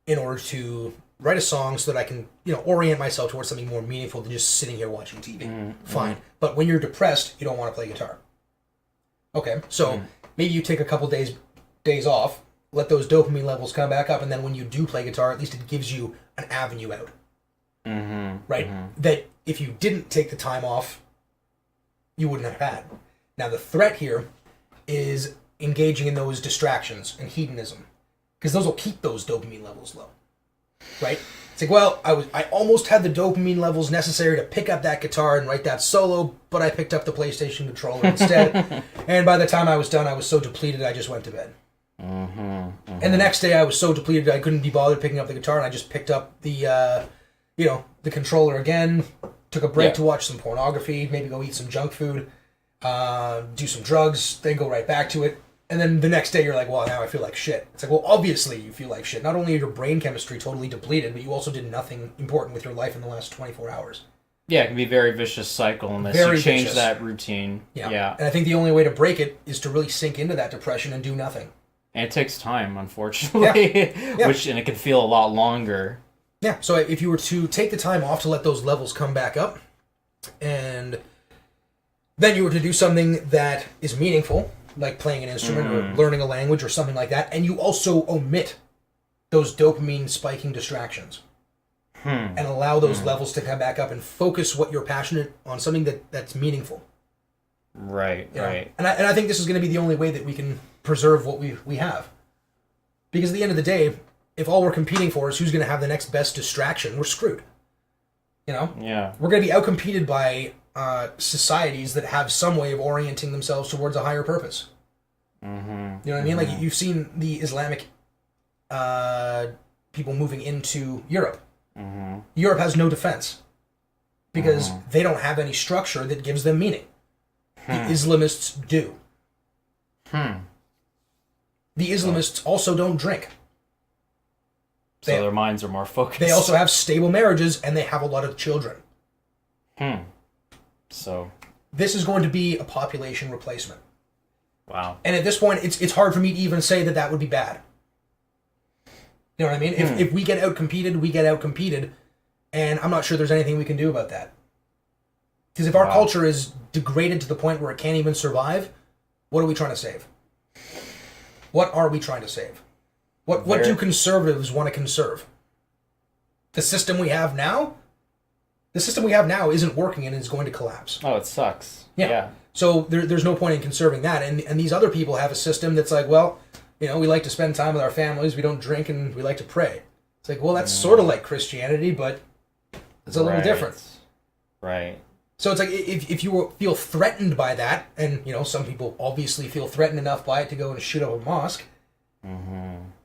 in order to write a song so that I can, orient myself towards something more meaningful than just sitting here watching TV. Fine. But when you're depressed, you don't want to play guitar. Okay, so maybe you take a couple days off, let those dopamine levels come back up, and then when you do play guitar, at least it gives you an avenue out. Right? That if you didn't take the time off, you wouldn't have had. Now, the threat here is engaging in those distractions and hedonism, because those will keep those dopamine levels low. Right? It's like, well, I almost had the dopamine levels necessary to pick up that guitar and write that solo, but I picked up the PlayStation controller instead. And by the time I was done, I was so depleted, I just went to bed. And the next day, I was so depleted, I couldn't be bothered picking up the guitar, and I just picked up the controller again, took a break to watch some pornography, maybe go eat some junk food, do some drugs, then go right back to it. And then the next day you're like, well, now I feel like shit. It's like, well, obviously you feel like shit. Not only is your brain chemistry totally depleted, but you also did nothing important with your life in the last 24 hours. Yeah, it can be a very vicious cycle unless you change that routine. Yeah. And I think the only way to break it is to really sink into that depression and do nothing. And it takes time, unfortunately. Yeah. And it can feel a lot longer. Yeah, so if you were to take the time off to let those levels come back up, and then you were to do something that is meaningful, like playing an instrument or learning a language or something like that, and you also omit those dopamine spiking distractions and allow those levels to come back up and focus what you're passionate on, something that's meaningful. Right. And I think this is going to be the only way that we can preserve what we have. Because at the end of the day, if all we're competing for is who's going to have the next best distraction, we're screwed. Yeah. We're going to be outcompeted by societies that have some way of orienting themselves towards a higher purpose. You know what I mean? Like, you've seen the Islamic people moving into Europe. Europe has no defense because they don't have any structure that gives them meaning. The Islamists do. The Islamists also don't drink. So their minds are more focused. They also have stable marriages, and they have a lot of children. So this is going to be a population replacement. Wow. And at this point, it's hard for me to even say that would be bad. You know what I mean? If we get outcompeted, we get outcompeted, and I'm not sure there's anything we can do about that. Because if our culture is degraded to the point where it can't even survive, what are we trying to save? What are we trying to save? What do conservatives want to conserve? The system we have now? The system we have now isn't working and is going to collapse. Oh, it sucks. Yeah. So there's no point in conserving that. And these other people have a system that's like, well, we like to spend time with our families, we don't drink, and we like to pray. It's like, well, that's sort of like Christianity, but it's a little different. Right. So it's like, if you feel threatened by that, and, some people obviously feel threatened enough by it to go and shoot up a mosque,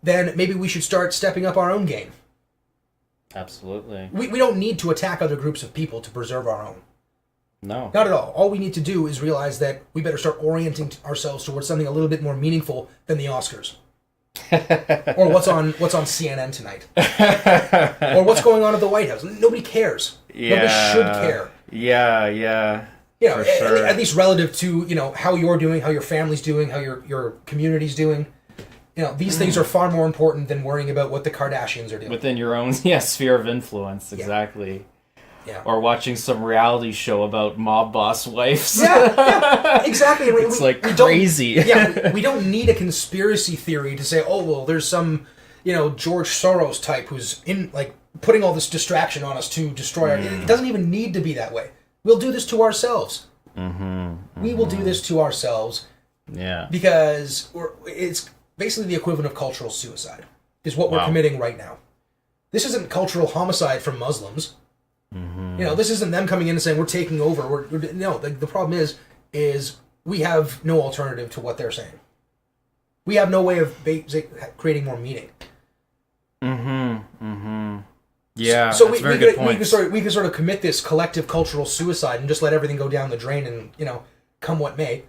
then maybe we should start stepping up our own game. Absolutely. We don't need to attack other groups of people to preserve our own. No. Not at all. All we need to do is realize that we better start orienting ourselves towards something a little bit more meaningful than the Oscars. Or what's on CNN tonight. Or what's going on at the White House. Nobody cares. Yeah. Nobody should care. Yeah. For sure. At least relative to, how you're doing, how your family's doing, how your community's doing. These things are far more important than worrying about what the Kardashians are doing. Within your own sphere of influence, exactly. Yeah. Or watching some reality show about mob boss wives. Yeah, exactly. It's crazy. We don't need a conspiracy theory to say, oh, well, there's some, George Soros type who's putting all this distraction on us to destroy our... It doesn't even need to be that way. We'll do this to ourselves. We will do this to ourselves. Yeah. Because it's basically the equivalent of cultural suicide, is what we're committing right now. This isn't cultural homicide from Muslims. This isn't them coming in and saying, we're taking over. No, the problem is we have no alternative to what they're saying. We have no way of creating more meaning. Yeah, so that's very good point. We can sort of commit this collective cultural suicide and just let everything go down the drain and, come what may.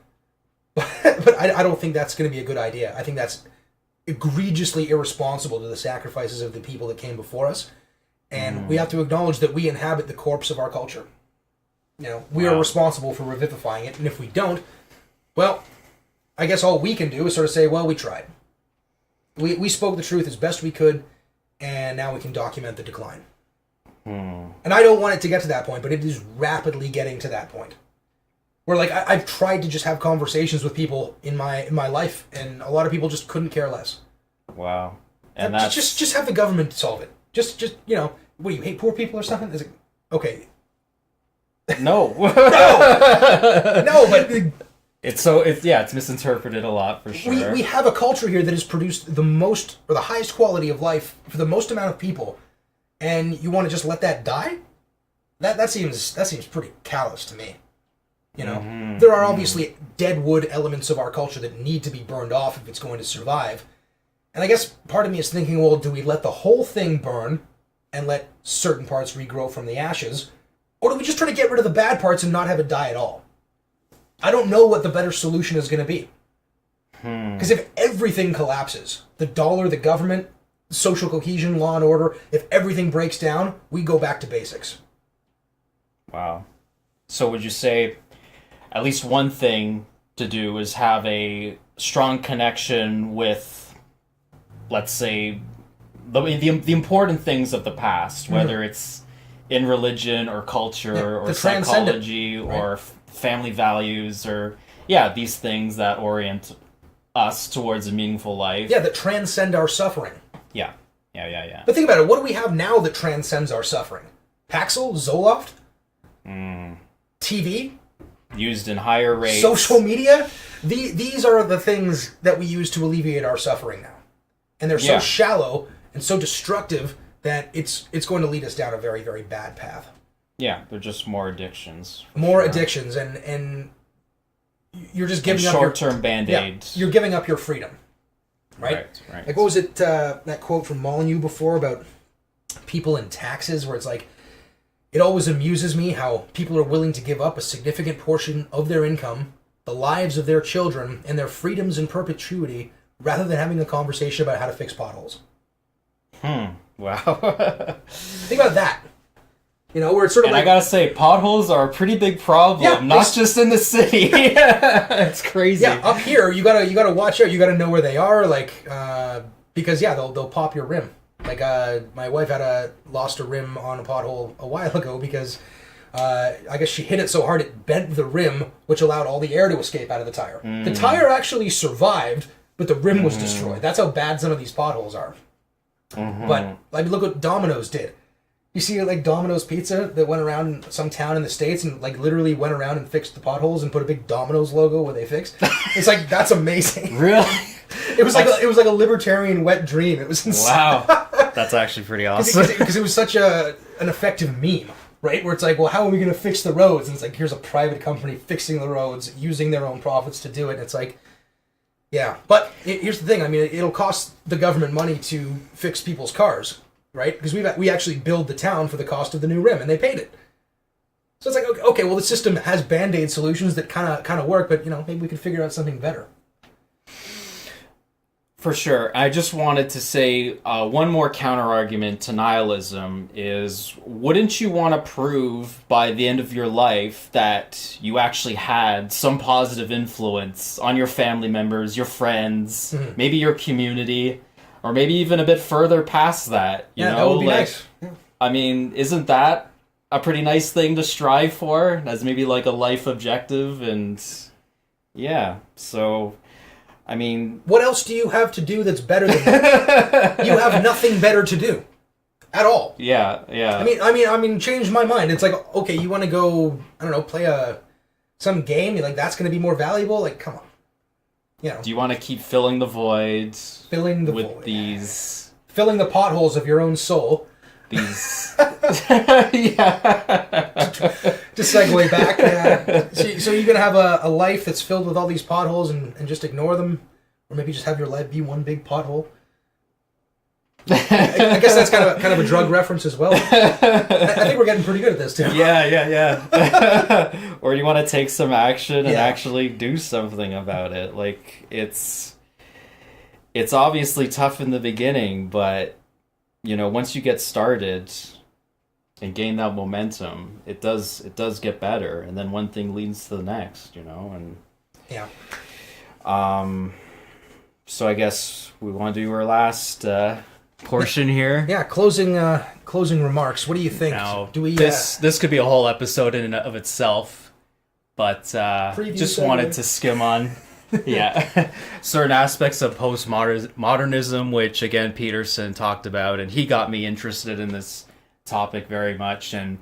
But I don't think that's going to be a good idea. I think that's egregiously irresponsible to the sacrifices of the people that came before us. And we have to acknowledge that we inhabit the corpse of our culture. We are responsible for revivifying it. And if we don't, well, I guess all we can do is sort of say, well, we tried. We spoke the truth as best we could, and now we can document the decline. Hmm. And I don't want it to get to that point, but it is rapidly getting to that point. Where, like, I've tried to just have conversations with people in my life, and a lot of people just couldn't care less. Wow. And that's... Just have the government solve it. Just you know, what, do you hate poor people or something? Is it... Okay. No. No, but... It's misinterpreted a lot, for sure. We have a culture here that has produced the most, or the highest quality of life for the most amount of people, and you want to just let that die? That seems pretty callous to me. You know, there are obviously dead wood elements of our culture that need to be burned off if it's going to survive. And I guess part of me is thinking, well, do we let the whole thing burn and let certain parts regrow from the ashes? Or do we just try to get rid of the bad parts and not have it die at all? I don't know what the better solution is going to be. Because if everything collapses, the dollar, the government, social cohesion, law and order, if everything breaks down, we go back to basics. Wow. So would you say at least one thing to do is have a strong connection with, let's say, the important things of the past, whether it's in religion or culture or psychology or family values or, these things that orient us towards a meaningful life. Yeah, that transcend our suffering. Yeah. But think about it, what do we have now that transcends our suffering? Paxil? Zoloft? TV? Used in higher rates. Social media? These are the things that we use to alleviate our suffering now. And they're so shallow and so destructive that it's going to lead us down a very, very bad path. Yeah, they're just more addictions. Addictions, and you're just giving up short-term band-aids. You're giving up your freedom. Right. Like, what was it, that quote from Molyneux before about people and taxes, where it's like, it always amuses me how people are willing to give up a significant portion of their income, the lives of their children, and their freedoms in perpetuity, rather than having a conversation about how to fix potholes. Wow. Think about that. You know, where it's sort of and I gotta say, potholes are a pretty big problem, not just in the city. It's crazy. Yeah, up here, you gotta watch out. You gotta know where they are, like, because they'll pop your rim. Like, my wife lost a rim on a pothole a while ago because I guess she hit it so hard it bent the rim, which allowed all the air to escape out of the tire. The tire actually survived, but the rim was destroyed. That's how bad some of these potholes are. But like, look what Domino's did. You see, like, Domino's Pizza that went around in some town in the States and, like, literally went around and fixed the potholes and put a big Domino's logo where they fixed. It's like, that's amazing. Really? It was like a libertarian wet dream. It was insane. Wow. That's actually pretty awesome. Because it was such an effective meme, right? Where it's like, well, how are we going to fix the roads? And it's like, here's a private company fixing the roads, using their own profits to do it. And it's like, yeah. But here's the thing. I mean, it'll cost the government money to fix people's cars. Right? Because we actually billed the town for the cost of the new rim, and they paid it. So it's like, okay, well, the system has Band-Aid solutions that kind of work, but, you know, maybe we could figure out something better. For sure. I just wanted to say one more counter-argument to nihilism is, wouldn't you want to prove by the end of your life that you actually had some positive influence on your family members, your friends, maybe your community, or maybe even a bit further past that, you know? That would be nice. Yeah. I mean, isn't that a pretty nice thing to strive for as maybe like a life objective? And yeah, so, I mean... What else do you have to do that's better than that? You have nothing better to do. At all. Yeah. I mean, change my mind. It's like, okay, you want to go, I don't know, play some game? You're like, that's going to be more valuable? Like, come on. You know. Do you want to keep filling the voids? Filling the potholes of your own soul. These... Yeah. To segue back. So you're going to have a life that's filled with all these potholes and just ignore them? Or maybe just have your life be one big pothole? I guess that's kind of a drug reference as well. I think we're getting pretty good at this, too. Yeah. Or you want to take some action and actually do something about it. Like, it's obviously tough in the beginning, but, you know, once you get started and gain that momentum, it does get better. And then one thing leads to the next, you know? And yeah. So I guess we want to do our last portion here. Yeah, closing remarks. What do you think? Now, Do we this could be a whole episode in and of itself, but Preview just segment. wanted to skim on certain aspects of postmodernism, which again Peterson talked about, and he got me interested in this topic very much. And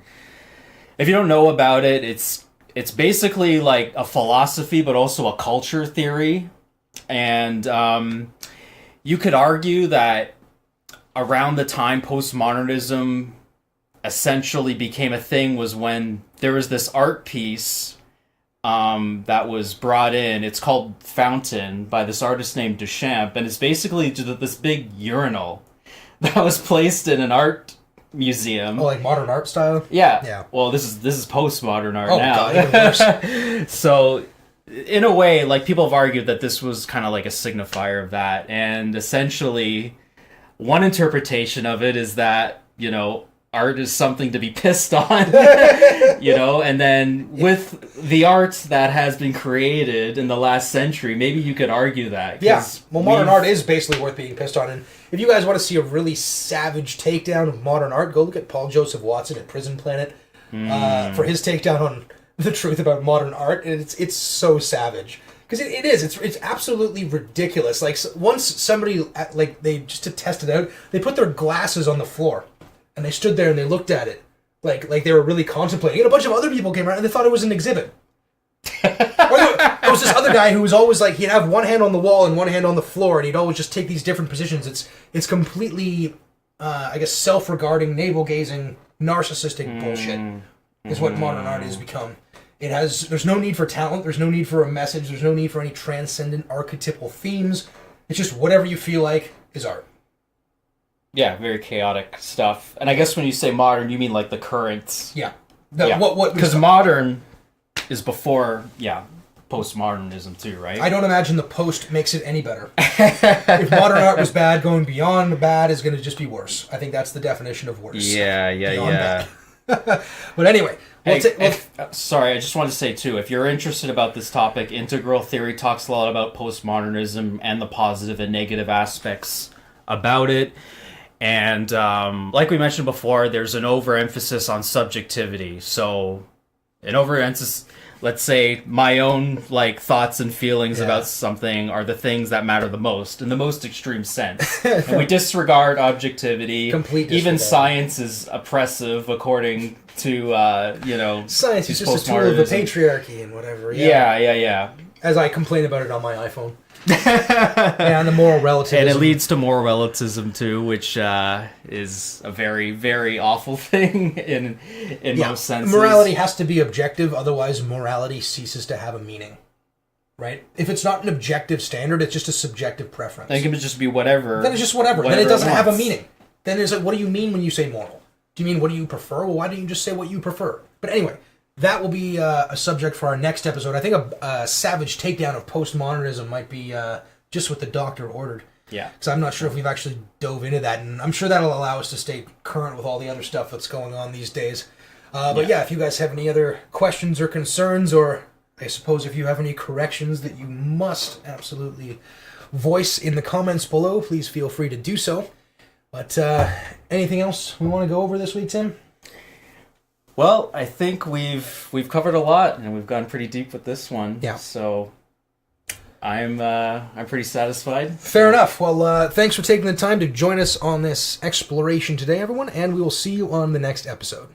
if you don't know about it, it's basically like a philosophy, but also a culture theory. And you could argue that around the time postmodernism essentially became a thing was when there was this art piece that was brought in. It's called Fountain by this artist named Duchamp, and it's basically just this big urinal that was placed in an art museum. like modern art style? Yeah. Well, this is postmodern art now. God, even worse. So, in a way, like, people have argued that this was kind of like a signifier of that, and essentially, one interpretation of it is that, art is something to be pissed on, and then with the art that has been created in the last century, maybe you could argue that. Yeah, well, modern art is basically worth being pissed on, and if you guys want to see a really savage takedown of modern art, go look at Paul Joseph Watson at Prison Planet for his takedown on the truth about modern art, and it's so savage. Because it is. It's absolutely ridiculous. Like, once somebody, just to test it out, they put their glasses on the floor, and they stood there and they looked at it, like they were really contemplating. And a bunch of other people came around and they thought it was an exhibit. Or there was this other guy who was always like, he'd have one hand on the wall and one hand on the floor, and he'd always just take these different positions. It's completely, self-regarding, navel-gazing, narcissistic bullshit is what modern art has become. There's no need for talent, there's no need for a message, there's no need for any transcendent archetypal themes. It's just whatever you feel like is art. Yeah, very chaotic stuff. And I guess when you say modern, you mean like the current. Yeah. What? Because modern is before, postmodernism too, right? I don't imagine the post makes it any better. If modern art was bad, going beyond the bad is going to just be worse. I think that's the definition of worse. Yeah. But anyway, sorry, I just wanted to say too, if you're interested about this topic, integral theory talks a lot about postmodernism and the positive and negative aspects about it. And like we mentioned before, there's an overemphasis on subjectivity. So an overemphasis, let's say my own thoughts and feelings about something are the things that matter the most in the most extreme sense. And we disregard objectivity. Complete disregard. Even science is oppressive according to, science is just a tool of the patriarchy and whatever. Yeah. As I complain about it on my iPhone. And the moral relativism. And it leads to moral relativism too, which is a very, very awful thing in most senses. Morality has to be objective, otherwise morality ceases to have a meaning. Right? If it's not an objective standard, it's just a subjective preference. Then it can just be whatever. Then it's just whatever. Then it doesn't have a meaning. Then it's like, what do you mean when you say moral? Do you mean what do you prefer? Well, why don't you just say what you prefer? But anyway, that will be a subject for our next episode. I think a savage takedown of postmodernism might be just what the doctor ordered. Yeah. Because I'm not sure if we've actually dove into that, and I'm sure that'll allow us to stay current with all the other stuff that's going on these days. But if you guys have any other questions or concerns, or I suppose if you have any corrections that you must absolutely voice in the comments below, please feel free to do so. But anything else we want to go over this week, Tim? Well, I think we've covered a lot, and we've gone pretty deep with this one. Yeah. So I'm pretty satisfied. Fair enough. Well, thanks for taking the time to join us on this exploration today, everyone, and we will see you on the next episode.